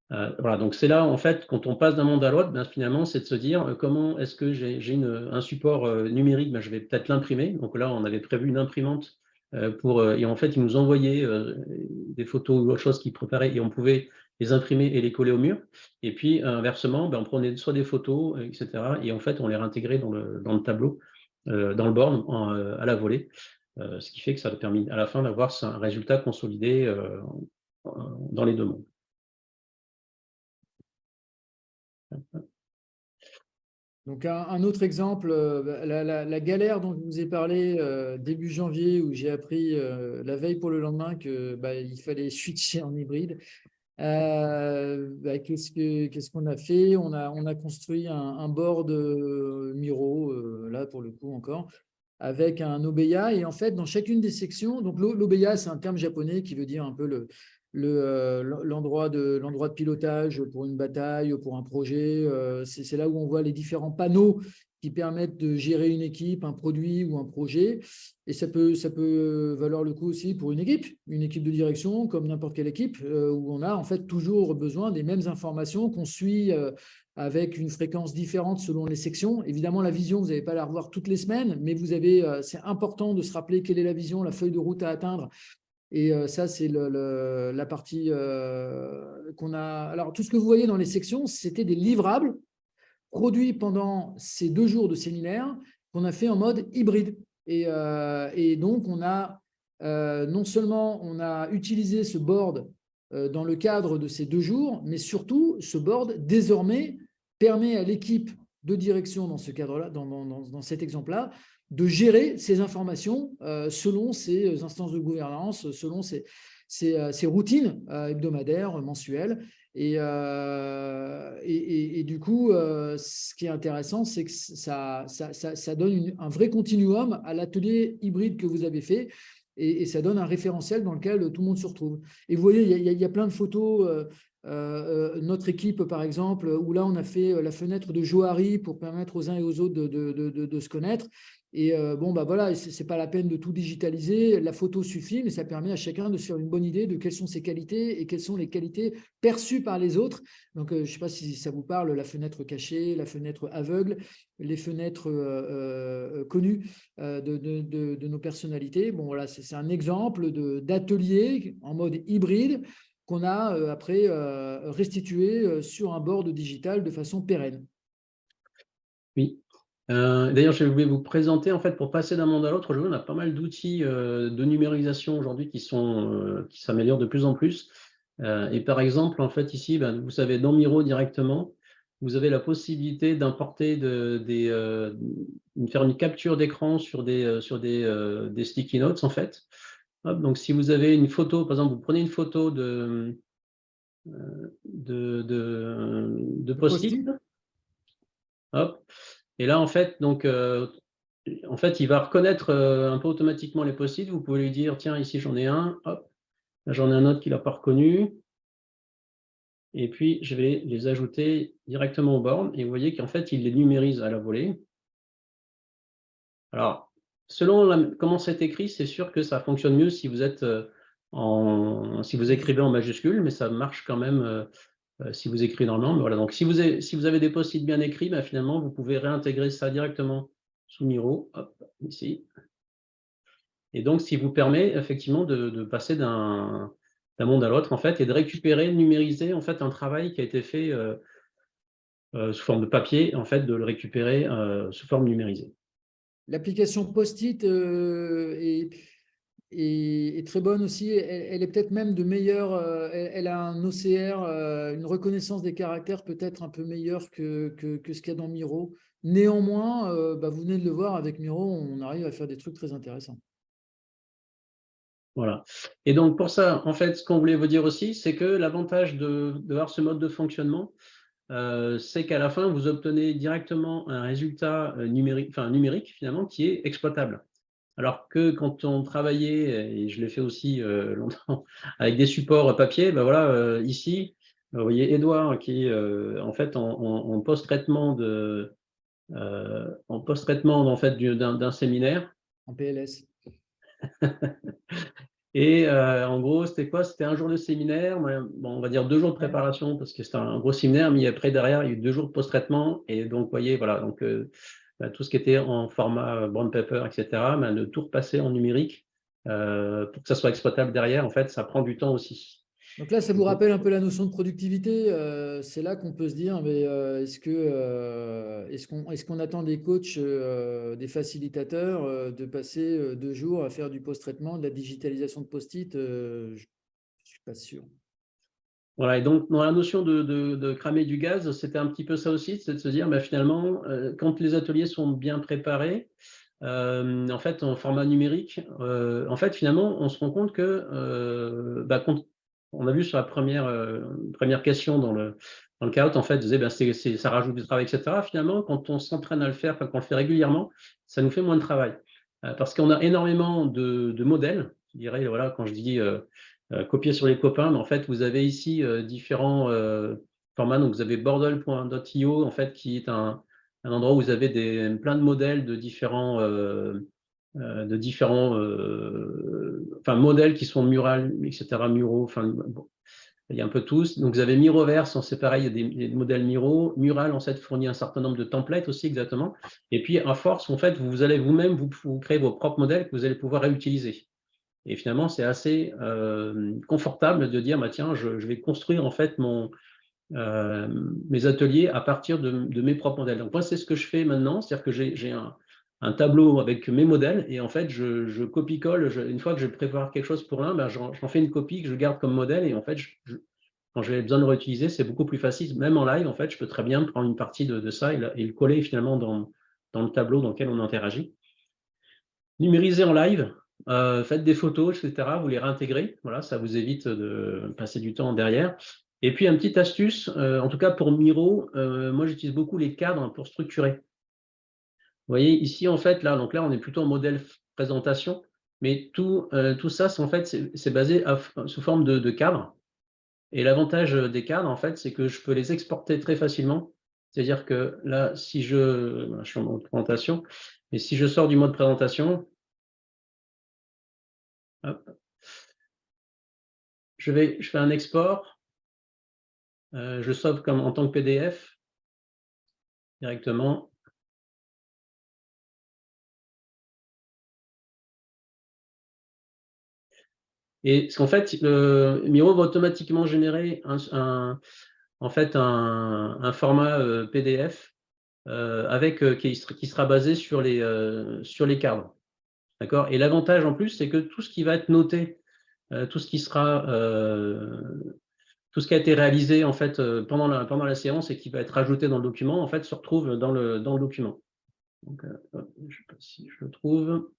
Voilà, donc c'est là, en fait, quand on passe d'un monde à l'autre, ben, finalement, c'est de se dire comment est-ce que j'ai un support numérique, ben, je vais peut-être l'imprimer. Donc là, on avait prévu une imprimante et en fait, ils nous envoyaient des photos ou autre chose qu'ils préparaient et on pouvait les imprimer et les coller au mur. Et puis, inversement, ben, on prenait soit des photos, etc. Et en fait, on les réintégrait dans le tableau, dans le board, à la volée. Ce qui fait que ça a permis à la fin d'avoir un résultat consolidé dans les deux mondes. Donc, un autre exemple, la galère dont je vous ai parlé début janvier, où j'ai appris la veille pour le lendemain qu'il fallait switcher en hybride. Qu'est-ce qu'on a fait? On a construit un board Miro, là pour le coup encore, avec un Obeya. Et en fait, dans chacune des sections, donc l'Obeya, c'est un terme japonais qui veut dire un peu l'endroit de pilotage pour une bataille, pour un projet. C'est là où on voit les différents panneaux qui permettent de gérer une équipe, un produit ou un projet. Et ça peut valoir le coup aussi pour une équipe de direction, comme n'importe quelle équipe, où on a en fait toujours besoin des mêmes informations qu'on suit avec une fréquence différente selon les sections. Évidemment, la vision, vous n'allez pas la revoir toutes les semaines, mais c'est important de se rappeler quelle est la vision, la feuille de route à atteindre. Et ça, c'est la partie qu'on a. Alors, tout ce que vous voyez dans les sections, c'était des livrables produits pendant ces 2 jours de séminaire qu'on a fait en mode hybride. Et donc, on a non seulement on a utilisé ce board dans le cadre de ces 2 jours, mais surtout, ce board, désormais, permet à l'équipe de direction dans ce cadre-là, dans cet exemple-là, de gérer ces informations selon ses instances de gouvernance, selon ses routines hebdomadaires, mensuelles. Et du coup, ce qui est intéressant, c'est que ça donne un vrai continuum à l'atelier hybride que vous avez fait. Et ça donne un référentiel dans lequel tout le monde se retrouve. Et vous voyez, il y a plein de photos. Notre équipe, par exemple, où là, on a fait la fenêtre de Johari pour permettre aux uns et aux autres de se connaître. Et bon, bah voilà, c'est pas la peine de tout digitaliser. La photo suffit, mais ça permet à chacun de se faire une bonne idée de quelles sont ses qualités et quelles sont les qualités perçues par les autres. Donc, je ne sais pas si ça vous parle, la fenêtre cachée, la fenêtre aveugle, les fenêtres connues de nos personnalités. Bon, voilà, c'est un exemple d'atelier en mode hybride qu'on a après restitué sur un board digital de façon pérenne. Oui. D'ailleurs, je voulais vous présenter, en fait, pour passer d'un monde à l'autre, aujourd'hui, on a pas mal d'outils de numérisation aujourd'hui qui s'améliorent de plus en plus. Et par exemple, en fait, ici, vous savez, dans Miro directement, vous avez la possibilité d'importer faire une capture d'écran sur des sticky notes, en fait. Hop, donc, si vous avez une photo, par exemple, vous prenez une photo de post-it, hop, et là, en fait, donc, en fait, il va reconnaître un peu automatiquement les post-it. Vous pouvez lui dire, tiens, ici j'en ai un, hop, là j'en ai un autre qu'il n'a pas reconnu. Et puis, je vais les ajouter directement au board. Et vous voyez qu'en fait, il les numérise à la volée. Alors, selon comment c'est écrit, c'est sûr que ça fonctionne mieux si vous êtes si vous écrivez en majuscule, mais ça marche quand même si vous écrivez normalement. Mais voilà. Donc, si vous avez des post-it bien écrits, finalement, vous pouvez réintégrer ça directement sous Miro, hop, ici. Et donc, ce qui vous permet effectivement de passer d'un monde à l'autre, en fait, et de récupérer, numériser, en fait, un travail qui a été fait sous forme de papier, en fait, de le récupérer sous forme numérisée. L'application Post-it est très bonne aussi. Elle est peut-être même de meilleure. Elle a un OCR, une reconnaissance des caractères peut-être un peu meilleure que ce qu'il y a dans Miro. Néanmoins, vous venez de le voir, avec Miro, on arrive à faire des trucs très intéressants. Voilà. Et donc, pour ça, en fait, ce qu'on voulait vous dire aussi, c'est que l'avantage d'avoir ce mode de fonctionnement, c'est qu'à la fin, vous obtenez directement un résultat numérique finalement, qui est exploitable. Alors que quand on travaillait, et je l'ai fait aussi longtemps, avec des supports papier, ben voilà, ici, vous voyez Edouard qui est en fait en post-traitement en fait d'un séminaire. En PLS. Et en gros, c'était quoi? C'était un jour de séminaire, bon, on va dire 2 jours de préparation parce que c'était un gros séminaire, mais après derrière, il y a eu 2 jours de post-traitement. Et donc, vous voyez, voilà, donc tout ce qui était en format brown paper, etc., de tout repasser en numérique pour que ça soit exploitable derrière, en fait, ça prend du temps aussi. Donc là, ça vous rappelle un peu la notion de productivité. C'est là qu'on peut se dire, mais est-ce qu'on attend des coachs, des facilitateurs, de passer 2 jours à faire du post-traitement, de la digitalisation de post-it? Je ne suis pas sûr. Voilà, et donc dans la notion de cramer du gaz, c'était un petit peu ça aussi, c'est de se dire, finalement, quand les ateliers sont bien préparés, en fait, en format numérique, en fait, finalement, on se rend compte que, quand on a vu sur la première question dans le caout, en fait, disait, ça rajoute du travail, etc. Finalement, quand on s'entraîne à le faire, quand on le fait régulièrement, ça nous fait moins de travail. Parce qu'on a énormément de modèles. Je dirais, voilà, quand je dis copier sur les copains, mais en fait, vous avez ici différents formats. Donc, vous avez bordel.io, en fait, qui est un endroit où vous avez plein de modèles de différents modèles qui sont murales, etc., muraux, bon, il y a un peu tous. Donc, vous avez Miroverse, c'est pareil, il y a des modèles Miro. Mural, en fait, fournit un certain nombre de templates aussi, exactement. Et puis, à force, en fait, vous allez vous-même vous créer vos propres modèles que vous allez pouvoir réutiliser. Et finalement, c'est assez confortable de dire, tiens, je vais construire en fait mes ateliers à partir de mes propres modèles. Donc moi, c'est ce que je fais maintenant, c'est-à-dire que j'ai un tableau avec mes modèles et en fait, je copie-colle. Une fois que je prépare quelque chose pour l'un, j'en fais une copie que je garde comme modèle et en fait, quand j'ai besoin de réutiliser, c'est beaucoup plus facile. Même en live, en fait, je peux très bien prendre une partie de ça et le coller finalement dans le tableau dans lequel on interagit. Numériser en live, faites des photos, etc. Vous les réintégrez. Voilà, ça vous évite de passer du temps derrière. Et puis, une petite astuce, en tout cas pour Miro, moi j'utilise beaucoup les cadres pour structurer. Vous voyez, ici, en fait, là, on est plutôt en modèle présentation, mais tout ça, en fait, c'est basé sous forme de cadres. Et l'avantage des cadres, en fait, c'est que je peux les exporter très facilement. C'est-à-dire que là, si je suis en mode présentation, et si je sors du mode présentation, hop, je fais un export, je sauve en tant que PDF directement. Et ce qu'en fait, Miro va automatiquement générer en fait un format PDF qui sera basé sur les cadres. D'accord? Et l'avantage en plus, c'est que tout ce qui va être noté, tout ce qui a été réalisé en fait pendant la séance et qui va être rajouté dans le document, en fait, se retrouve dans le document. Donc, je ne sais pas si je le trouve.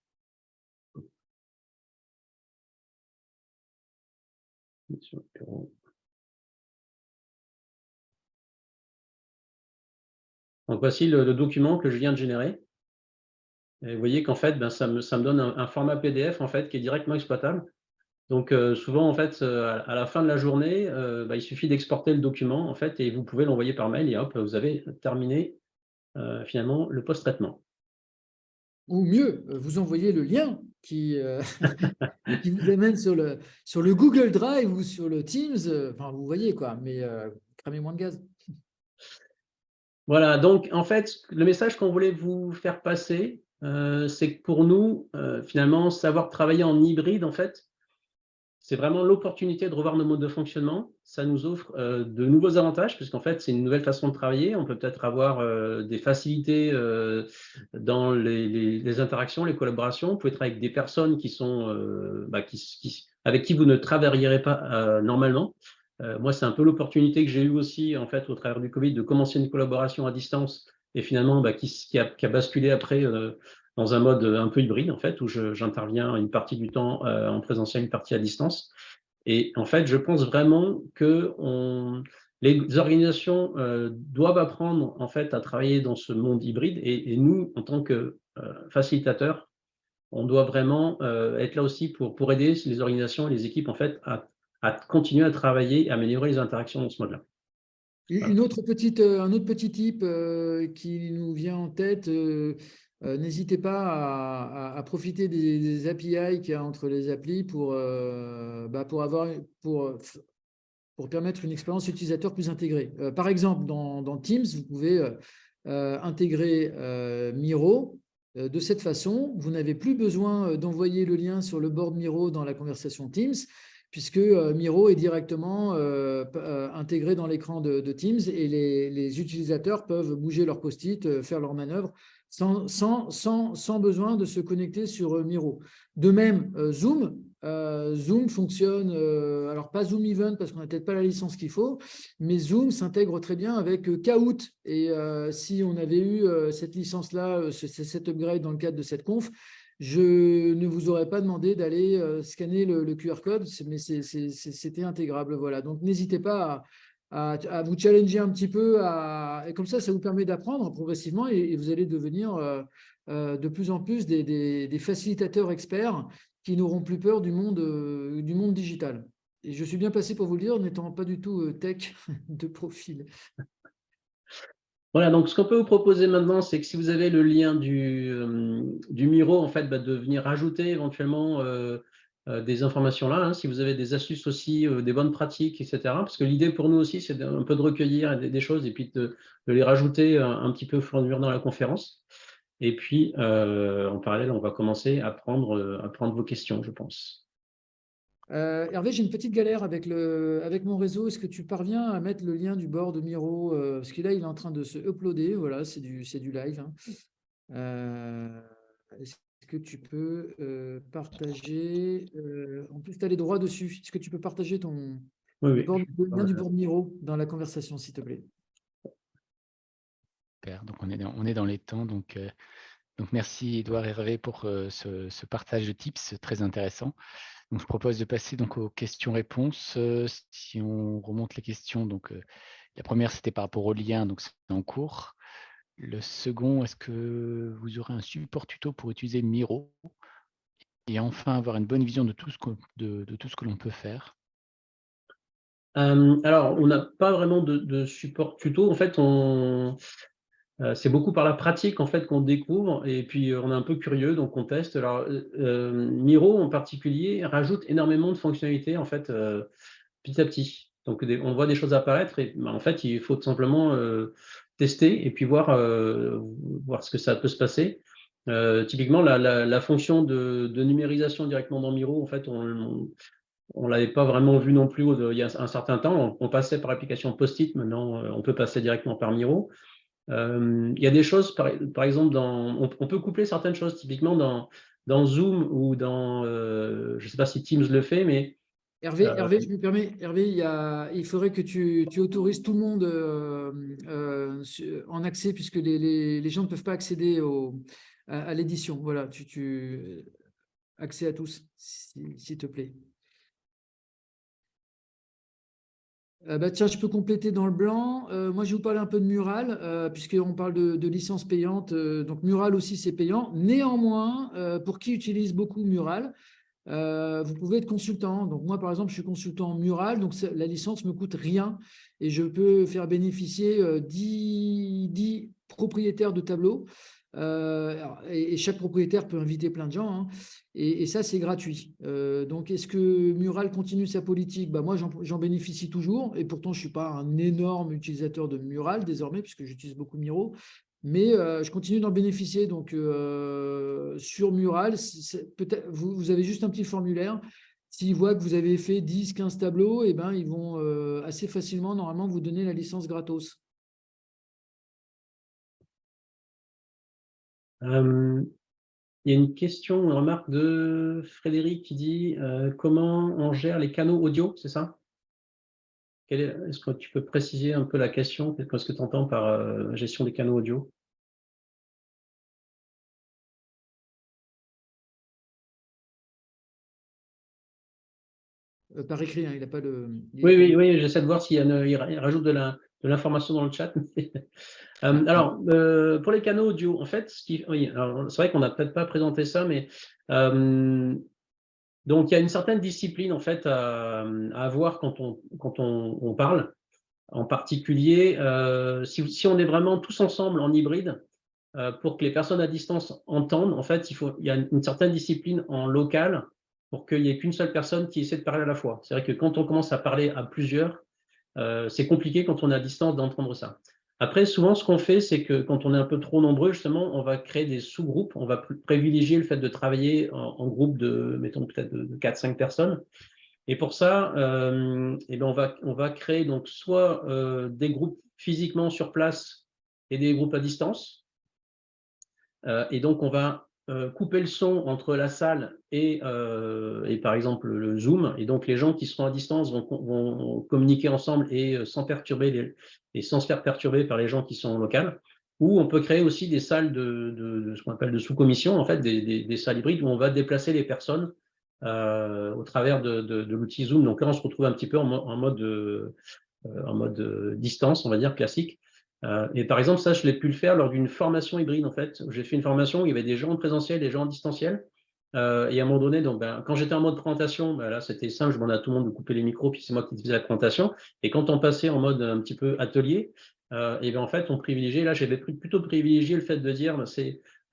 Donc, voici le document que je viens de générer. Et vous voyez qu'en fait, ça me donne un format PDF en fait, qui est directement exploitable. Donc, souvent, en fait, à la fin de la journée, il suffit d'exporter le document en fait, et vous pouvez l'envoyer par mail et hop, vous avez terminé finalement le post-traitement. Ou mieux, vous envoyez le lien qui vous amène sur le Google Drive ou sur le Teams. Enfin, vous voyez quoi, mais cramez moins de gaz. Voilà, donc en fait, le message qu'on voulait vous faire passer, c'est que pour nous, finalement, savoir travailler en hybride, en fait, c'est vraiment l'opportunité de revoir nos modes de fonctionnement. Ça nous offre de nouveaux avantages, puisqu'en fait, c'est une nouvelle façon de travailler. On peut peut-être avoir des facilités dans les interactions, les collaborations. Vous pouvez être avec des personnes qui sont, avec qui vous ne travaillerez pas normalement. Moi, c'est un peu l'opportunité que j'ai eue aussi, en fait, au travers du Covid, de commencer une collaboration à distance et finalement, qui a basculé après dans un mode un peu hybride, en fait, où j'interviens une partie du temps en présentiel, une partie à distance. Et en fait, je pense vraiment que les organisations doivent apprendre en fait à travailler dans ce monde hybride et nous, en tant que facilitateurs, on doit vraiment être là aussi pour aider les organisations et les équipes en fait à continuer à travailler et à améliorer les interactions dans ce mode-là. Voilà. Un autre petit tip qui nous vient en tête, n'hésitez pas à profiter des API qu'il y a entre les applis pour permettre une expérience utilisateur plus intégrée. Par exemple, dans Teams, vous pouvez intégrer Miro. De cette façon, vous n'avez plus besoin d'envoyer le lien sur le board Miro dans la conversation Teams, puisque Miro est directement intégré dans l'écran de Teams et les utilisateurs peuvent bouger leur post-it, faire leurs manœuvres sans besoin de se connecter sur Miro. De même, Zoom fonctionne, alors pas Zoom Event parce qu'on n'a peut-être pas la licence qu'il faut, mais Zoom s'intègre très bien avec Kahoot. Et si on avait eu cette licence-là, cet upgrade dans le cadre de cette conf, je ne vous aurais pas demandé d'aller scanner le QR code, mais c'était intégrable. Voilà. Donc, n'hésitez pas à vous challenger un petit peu. Et comme ça vous permet d'apprendre progressivement et vous allez devenir de plus en plus des facilitateurs experts qui n'auront plus peur du monde digital. Et je suis bien placé pour vous le dire, n'étant pas du tout tech de profil. Voilà, donc ce qu'on peut vous proposer maintenant, c'est que si vous avez le lien du Miro, en fait, de venir rajouter éventuellement des informations là, hein, si vous avez des astuces aussi, des bonnes pratiques, etc. Parce que l'idée pour nous aussi, c'est un peu de recueillir des choses et puis de les rajouter un petit peu au fur et à mesure dans la conférence. Et puis, en parallèle, on va commencer à prendre vos questions, je pense. Hervé, j'ai une petite galère avec mon réseau. Est-ce que tu parviens à mettre le lien du board de Miro parce que là, il est en train de se uploader. Voilà, c'est du live. Hein. Est-ce que tu peux partager en plus, tu as les droits dessus. Est-ce que tu peux partager Oui, oui. le lien du board Miro dans la conversation, s'il te plaît? Super. Donc, on est dans les temps. Donc merci Edouard et Hervé pour ce partage de tips très intéressant. Donc, je propose de passer donc aux questions-réponses. Si on remonte les questions, donc la première, c'était par rapport au lien, donc c'est en cours. Le second, est-ce que vous aurez un support tuto pour utiliser Miro? Et enfin, avoir une bonne vision de tout ce que l'on peut faire. Alors, on n'a pas vraiment de support tuto. En fait, c'est beaucoup par la pratique en fait qu'on découvre et puis on est un peu curieux donc on teste. Alors Miro en particulier rajoute énormément de fonctionnalités en fait petit à petit. Donc on voit des choses apparaître et en fait il faut tout simplement tester et puis voir ce que ça peut se passer. Typiquement la fonction de numérisation directement dans Miro en fait on l'avait pas vraiment vu non plus il y a un certain temps. On passait par l'application Post-it, maintenant on peut passer directement par Miro. Il y a des choses, par exemple, on peut coupler certaines choses, typiquement dans Zoom ou dans, je ne sais pas si Teams le fait, mais Hervé, je me permets, Hervé, il faudrait que tu autorises tout le monde en accès puisque les gens ne peuvent pas accéder à l'édition. Voilà, accès à tous, s'il te plaît. Tiens, je peux compléter dans le blanc. Moi, je vais vous parler un peu de Mural, puisqu'on parle de licence payante. Donc, Mural aussi, c'est payant. Néanmoins, pour qui utilise beaucoup Mural, vous pouvez être consultant. Donc, moi, par exemple, je suis consultant Mural, donc la licence ne me coûte rien et je peux faire bénéficier 10 propriétaires de tableaux. Et chaque propriétaire peut inviter plein de gens. Hein, et ça, c'est gratuit. Donc, est-ce que Mural continue sa politique? Moi, j'en bénéficie toujours. Et pourtant, je ne suis pas un énorme utilisateur de Mural désormais, puisque j'utilise beaucoup Miro. Mais je continue d'en bénéficier. Donc, sur Mural, peut-être, vous avez juste un petit formulaire. S'ils voient que vous avez fait 10, 15 tableaux, eh ben, ils vont assez facilement, normalement, vous donner la licence gratos. il y a une question, une remarque de Frédéric qui dit comment on gère les canaux audio, c'est ça? Est-ce que tu peux préciser un peu la question? Qu'est-ce que tu entends par gestion des canaux audio? par écrit, hein, il n'a pas le… Oui, j'essaie de voir s'il rajoute de l'information dans le chat. Alors, pour les canaux audio, en fait, oui, c'est vrai qu'on n'a peut-être pas présenté ça, mais donc il y a une certaine discipline en fait à avoir quand on parle. En particulier, si on est vraiment tous ensemble en hybride, pour que les personnes à distance entendent, en fait, il y a une certaine discipline en local pour qu'il n'y ait qu'une seule personne qui essaie de parler à la fois. C'est vrai que quand on commence à parler à plusieurs, c'est compliqué quand on est à distance d'entendre ça. Après, souvent, ce qu'on fait, c'est que quand on est un peu trop nombreux, justement, on va créer des sous-groupes. On va privilégier le fait de travailler en groupe de, mettons, peut-être de 4-5 personnes. Et pour ça, eh ben on va créer donc soit des groupes physiquement sur place et des groupes à distance. Et donc, on va couper le son entre la salle et par exemple le Zoom. Et donc, les gens qui seront à distance vont communiquer ensemble et sans perturber et sans se faire perturber par les gens qui sont en local. Ou on peut créer aussi des salles de ce qu'on appelle de sous-commission, en fait, des salles hybrides où on va déplacer les personnes au travers de l'outil Zoom. Donc là, on se retrouve un petit peu en mode distance, on va dire, classique. Et par exemple, ça, je l'ai pu le faire lors d'une formation hybride, en fait. J'ai fait une formation où il y avait des gens en présentiel, des gens en distanciel. Et à un moment donné, donc, quand j'étais en mode présentation, là, c'était simple, je demandais à tout le monde de couper les micros, puis c'est moi qui faisais la présentation. Et quand on passait en mode un petit peu atelier, et bien en fait, on privilégiait, là, j'avais plutôt privilégié le fait de dire,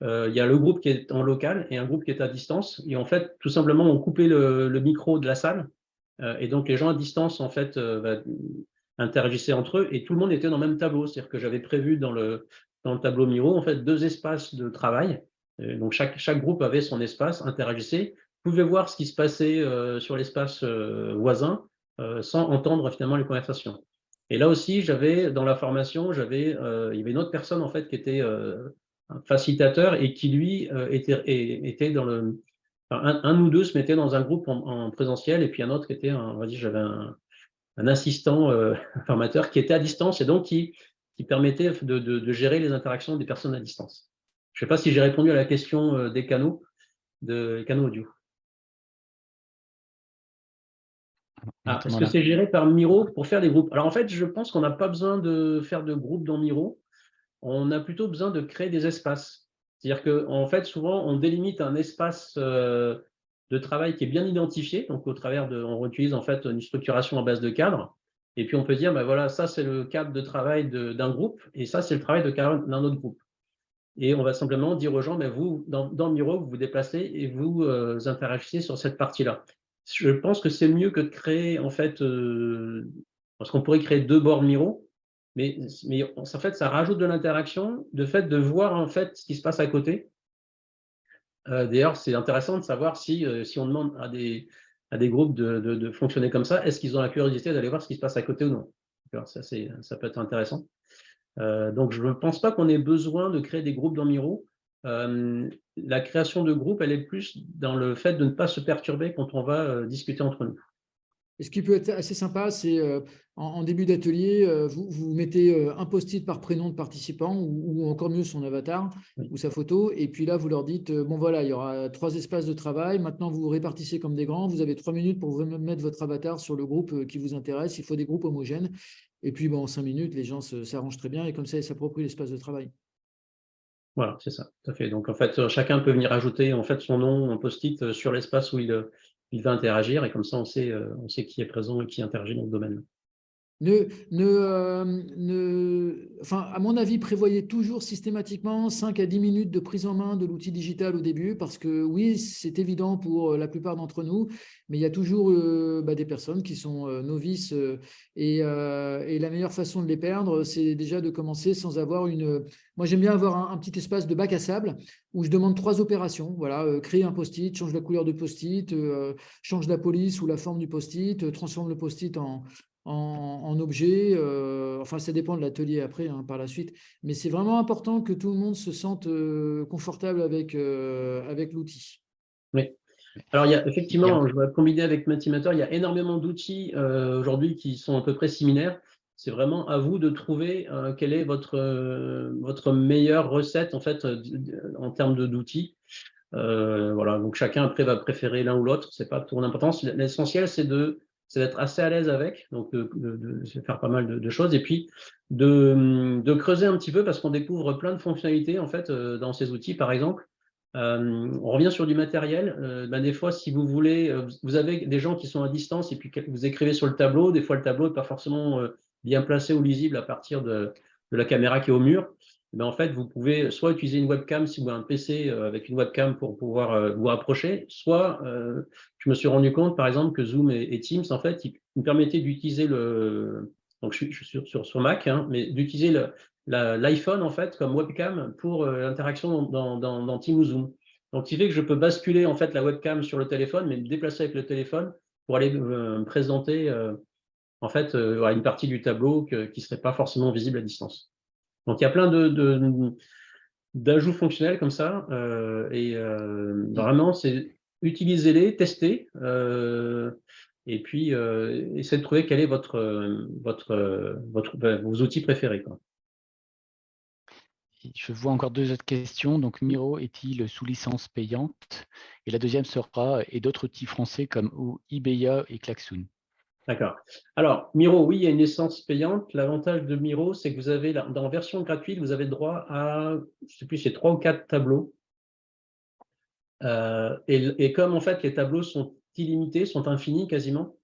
il y a le groupe qui est en local et un groupe qui est à distance. Et en fait, tout simplement, on coupait le micro de la salle. Et donc, les gens à distance, en fait, interagissaient entre eux et tout le monde était dans le même tableau. C'est-à-dire que j'avais prévu dans le tableau Miro, en fait, 2 espaces de travail. Donc, chaque groupe avait son espace, interagissait, pouvait voir ce qui se passait sur l'espace voisin sans entendre finalement les conversations. Et là aussi, dans la formation, il y avait une autre personne, en fait, qui était un facilitateur et qui, lui, était dans le… Enfin, un ou deux se mettaient dans un groupe en présentiel et puis un autre qui était, on va dire, j'avais un assistant formateur qui était à distance et donc qui permettait de gérer les interactions des personnes à distance. Je ne sais pas si j'ai répondu à la question des canaux audio. Est-ce que c'est géré par Miro pour faire des groupes? Alors en fait, je pense qu'on n'a pas besoin de faire de groupes dans Miro. On a plutôt besoin de créer des espaces. C'est-à-dire qu'en fait, souvent, on délimite un espace de travail qui est bien identifié. Donc, on utilise en fait une structuration à base de cadres. Et puis, on peut dire, ben voilà, ça, c'est le cadre de travail d'un groupe et ça, c'est le travail d'un autre groupe. Et on va simplement dire aux gens, ben vous, dans Miro, vous vous déplacez et vous interagissez sur cette partie-là. Je pense que c'est mieux que de créer, en fait, parce qu'on pourrait créer 2 bords Miro, mais en fait, ça rajoute de l'interaction, de fait de voir en fait ce qui se passe à côté. D'ailleurs, c'est intéressant de savoir si on demande à des groupes de fonctionner comme ça, est-ce qu'ils ont la curiosité d'aller voir ce qui se passe à côté ou non? Alors, ça peut être intéressant. Donc, je ne pense pas qu'on ait besoin de créer des groupes dans Miro. La création de groupes, elle est plus dans le fait de ne pas se perturber quand on va discuter entre nous. Et ce qui peut être assez sympa, c'est en début d'atelier, vous mettez un post-it par prénom de participant ou encore mieux son avatar ou sa photo. Et puis là, vous leur dites, bon voilà, il y aura 3 espaces de travail. Maintenant, vous vous répartissez comme des grands. Vous avez 3 minutes pour mettre votre avatar sur le groupe qui vous intéresse. Il faut des groupes homogènes. Et puis, en 5 minutes, les gens s'arrangent très bien et comme ça, ils s'approprient l'espace de travail. Voilà, c'est ça, tout à fait. Donc, en fait, chacun peut venir ajouter en fait, son nom en post-it sur l'espace où il va interagir et comme ça, on sait qui est présent et qui interagit dans le domaine. Enfin, à mon avis, prévoyez toujours systématiquement 5 à 10 minutes de prise en main de l'outil digital au début, parce que oui, c'est évident pour la plupart d'entre nous, mais il y a toujours des personnes qui sont novices et la meilleure façon de les perdre, c'est déjà de commencer sans avoir une… Moi, j'aime bien avoir un petit espace de bac à sable où je demande 3 opérations. Voilà, créer un post-it, change la couleur de post-it, change la police ou la forme du post-it, transforme le post-it en objet, enfin ça dépend de l'atelier après, par la suite, mais c'est vraiment important que tout le monde se sente confortable avec l'outil. Oui. Alors, il y a effectivement, je vais combiner avec Mentimeter, il y a énormément d'outils aujourd'hui qui sont à peu près similaires. C'est vraiment à vous de trouver quelle est votre meilleure recette en fait en termes d'outils. Voilà, donc chacun après va préférer l'un ou l'autre, c'est pas tout l'importance. L'essentiel, c'est de c'est d'être assez à l'aise avec, donc de faire pas mal de choses, et puis de creuser un petit peu, parce qu'on découvre plein de fonctionnalités en fait dans ces outils. Par exemple, on revient sur du matériel. Des fois, si vous voulez, vous avez des gens qui sont à distance et puis vous écrivez sur le tableau. Des fois, le tableau n'est pas forcément bien placé ou lisible à partir de la caméra qui est au mur. En fait, vous pouvez soit utiliser une webcam si vous avez un PC avec une webcam pour pouvoir vous rapprocher, soit je me suis rendu compte, par exemple, que Zoom et Teams, en fait, ils me permettaient d'utiliser donc je suis sur Mac, hein, mais d'utiliser l'iPhone en fait comme webcam pour l'interaction dans Teams ou Zoom. Donc, ce qui fait que je peux basculer en fait la webcam sur le téléphone, mais me déplacer avec le téléphone pour aller me présenter en fait une partie du tableau qui ne serait pas forcément visible à distance. Donc, il y a plein d'ajouts fonctionnels comme ça, vraiment, c'est utiliser-les, tester, et puis essayer de trouver quel est vos outils préférés, quoi. Je vois encore 2 autres questions. Donc, Miro est-il sous licence payante? Et la deuxième sera, et d'autres outils français comme Ebeya et Klaxoon? D'accord. Alors, Miro, oui, il y a une licence payante. L'avantage de Miro, c'est que vous avez, dans version gratuite, vous avez le droit à, je ne sais plus, c'est 3 ou 4 tableaux. Et comme en fait les tableaux sont illimités, sont infinis quasiment,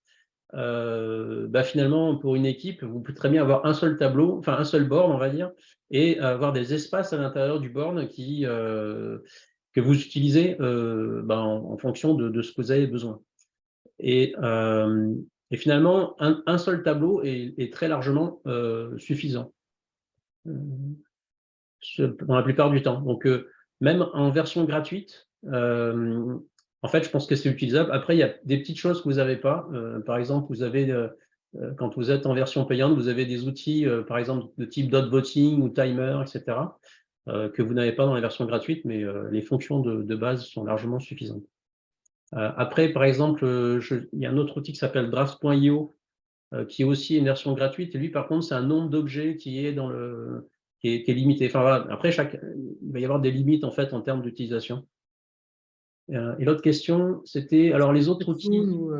finalement, pour une équipe, vous pouvez très bien avoir un seul tableau, enfin un seul board, on va dire, et avoir des espaces à l'intérieur du board que vous utilisez en fonction de ce que vous avez besoin. Et finalement, un seul tableau est très largement suffisant dans la plupart du temps. Donc, même en version gratuite, en fait, je pense que c'est utilisable. Après, il y a des petites choses que vous n'avez pas. Par exemple, vous avez, quand vous êtes en version payante, vous avez des outils, par exemple, de type dot voting ou timer, etc., que vous n'avez pas dans la version gratuite, mais les fonctions de base sont largement suffisantes. Après, par exemple, il y a un autre outil qui s'appelle draft.io, qui est aussi une version gratuite. Et lui, par contre, c'est un nombre d'objets qui est qui est limité. Enfin, voilà. Après, il va y avoir des limites en fait en termes d'utilisation. Et l'autre question, c'était alors les autres outils. Ou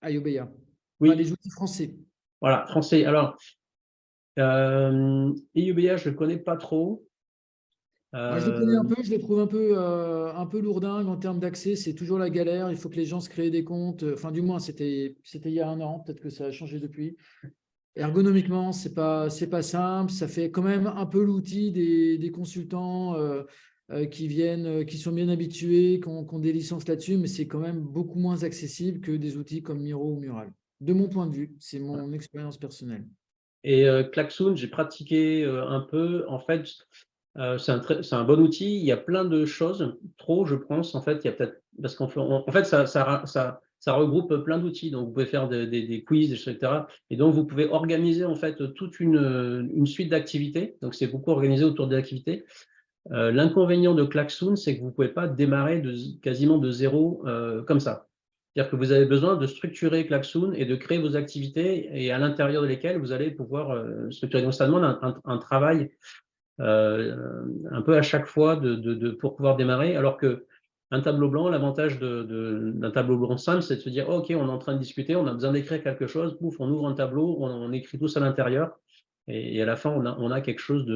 Ayobeya. Enfin, Oui, les outils français. voilà, français. Alors, EUBA, je ne le connais pas trop. Moi, je le connais un Euh, peu, je le trouve un peu lourdingue en termes d'accès. C'est toujours la galère. Il faut que les gens se créent des comptes. Enfin, du moins, c'était il y a un an. Peut-être que ça a changé depuis. Ergonomiquement, c'est pas simple. Ça fait quand même un peu l'outil des consultants qui sont bien habitués, qui ont des licences là-dessus, mais c'est quand même beaucoup moins accessible que des outils comme Miro ou Mural. De mon point de vue, c'est mon expérience personnelle. et Klaxoon, j'ai pratiqué un peu. En fait, c'est un bon outil. Il y a plein de choses, trop, je pense. En fait, il y a peut-être parce en fait, ça regroupe plein d'outils. Donc, vous pouvez faire des quiz, etc. Et donc, vous pouvez organiser en fait toute une suite d'activités. Donc, c'est beaucoup organisé autour des activités. L'inconvénient de Klaxoon, c'est que vous ne pouvez pas démarrer quasiment de zéro comme ça. C'est-à-dire que vous avez besoin de structurer Klaxoon et de créer vos activités et à l'intérieur de lesquelles vous allez pouvoir structurer. Donc, ça demande un travail un peu à chaque fois pour pouvoir démarrer, alors qu'un tableau blanc, l'avantage d'un tableau blanc simple, c'est de se dire, OK, on est en train de discuter, on a besoin d'écrire quelque chose, pouf, on ouvre un tableau, on écrit tous à l'intérieur, et à la fin, on a quelque chose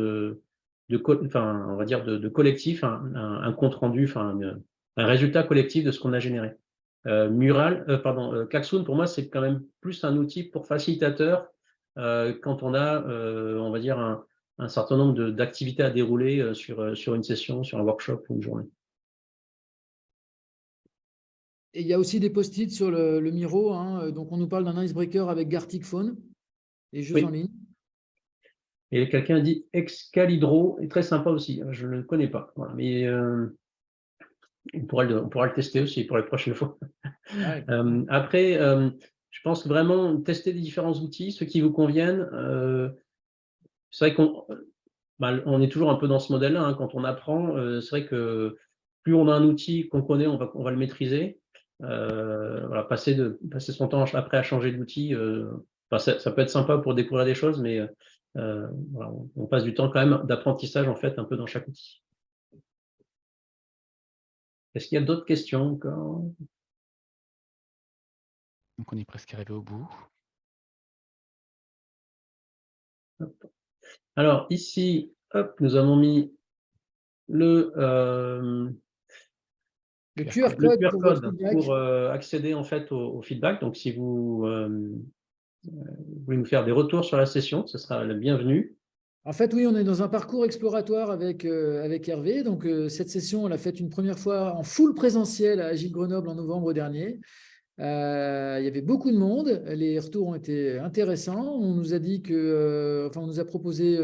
enfin, on va dire de collectif, un compte rendu, enfin, un résultat collectif de ce qu'on a généré. Klaxoon, pour moi, c'est quand même plus un outil pour facilitateur quand on a, on va dire, un certain nombre d'activités à dérouler sur une session, sur un workshop ou une journée. Et il y a aussi des post-it sur le Miro, hein. Donc, on nous parle d'un icebreaker avec Gartic Phone, les jeux en Oui, ligne. et quelqu'un a dit Excalibro est très sympa aussi. Je ne le connais pas. Voilà. Mais on pourra le tester aussi pour les prochaines fois. Ouais. Après, je pense que vraiment tester des différents outils, ceux qui vous conviennent. C'est vrai on est toujours un peu dans ce modèle-là. Hein, quand on apprend, c'est vrai que plus on a un outil qu'on connaît, on va le maîtriser. Voilà, passer son temps après à changer d'outil, ça peut être sympa pour découvrir des choses, mais voilà, on passe du temps quand même d'apprentissage en fait un peu dans chaque outil. Est-ce qu'il y a d'autres questions encore? Donc, on est presque arrivé au bout. Alors, ici, hop, nous avons mis le QR code pour votre feedback. pour accéder en fait au feedback. Donc, si vous voulez nous faire des retours sur la session, ce sera le bienvenu. En fait, oui, on est dans un parcours exploratoire avec Hervé. Donc, cette session, on l'a faite une première fois en full présentiel à Agile Grenoble en novembre dernier. Il y avait beaucoup de monde. Les retours ont été intéressants. On nous a dit on nous a proposé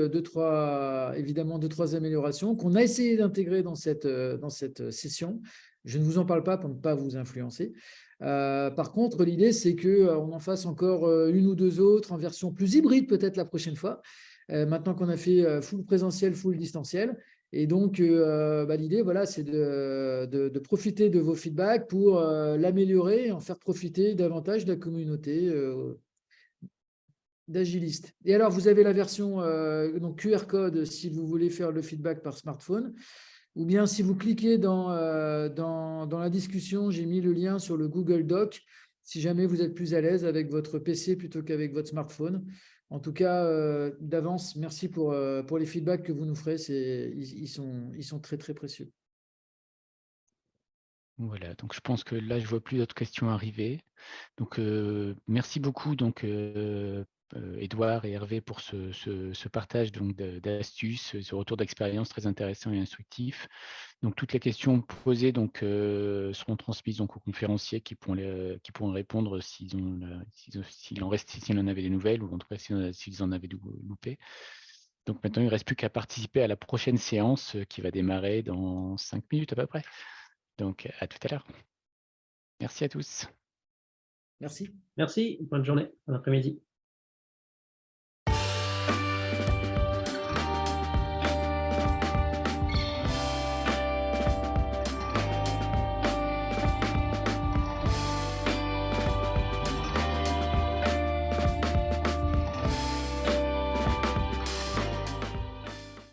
évidemment deux, trois améliorations qu'on a essayé d'intégrer dans cette session. Je ne vous en parle pas pour ne pas vous influencer. Par contre, l'idée, c'est qu'on en fasse encore une ou deux autres en version plus hybride, peut-être la prochaine fois. Maintenant qu'on a fait full présentiel, full distanciel. Et donc, l'idée, voilà, c'est de profiter de vos feedbacks pour l'améliorer et en faire profiter davantage de la communauté d'agilistes. Et alors, vous avez la version donc QR code si vous voulez faire le feedback par smartphone. Ou bien si vous cliquez dans la discussion, j'ai mis le lien sur le Google Doc, si jamais vous êtes plus à l'aise avec votre PC plutôt qu'avec votre smartphone. En tout cas, d'avance, merci pour les feedbacks que vous nous ferez. Ils sont très, très précieux. Voilà, donc je pense que là, je ne vois plus d'autres questions arriver. Donc, merci beaucoup, donc, Édouard et Hervé, pour ce partage d'astuces, ce retour d'expérience très intéressant et instructif. Donc, toutes les questions posées seront transmises donc, aux conférenciers qui pourront répondre s'il en avait des nouvelles ou en tout cas s'ils en avaient loupé. Donc, maintenant, il ne reste plus qu'à participer à la prochaine séance qui va démarrer dans 5 minutes à peu près. Donc, à tout à l'heure. Merci à tous. Merci. Merci, bonne journée, bon après-midi.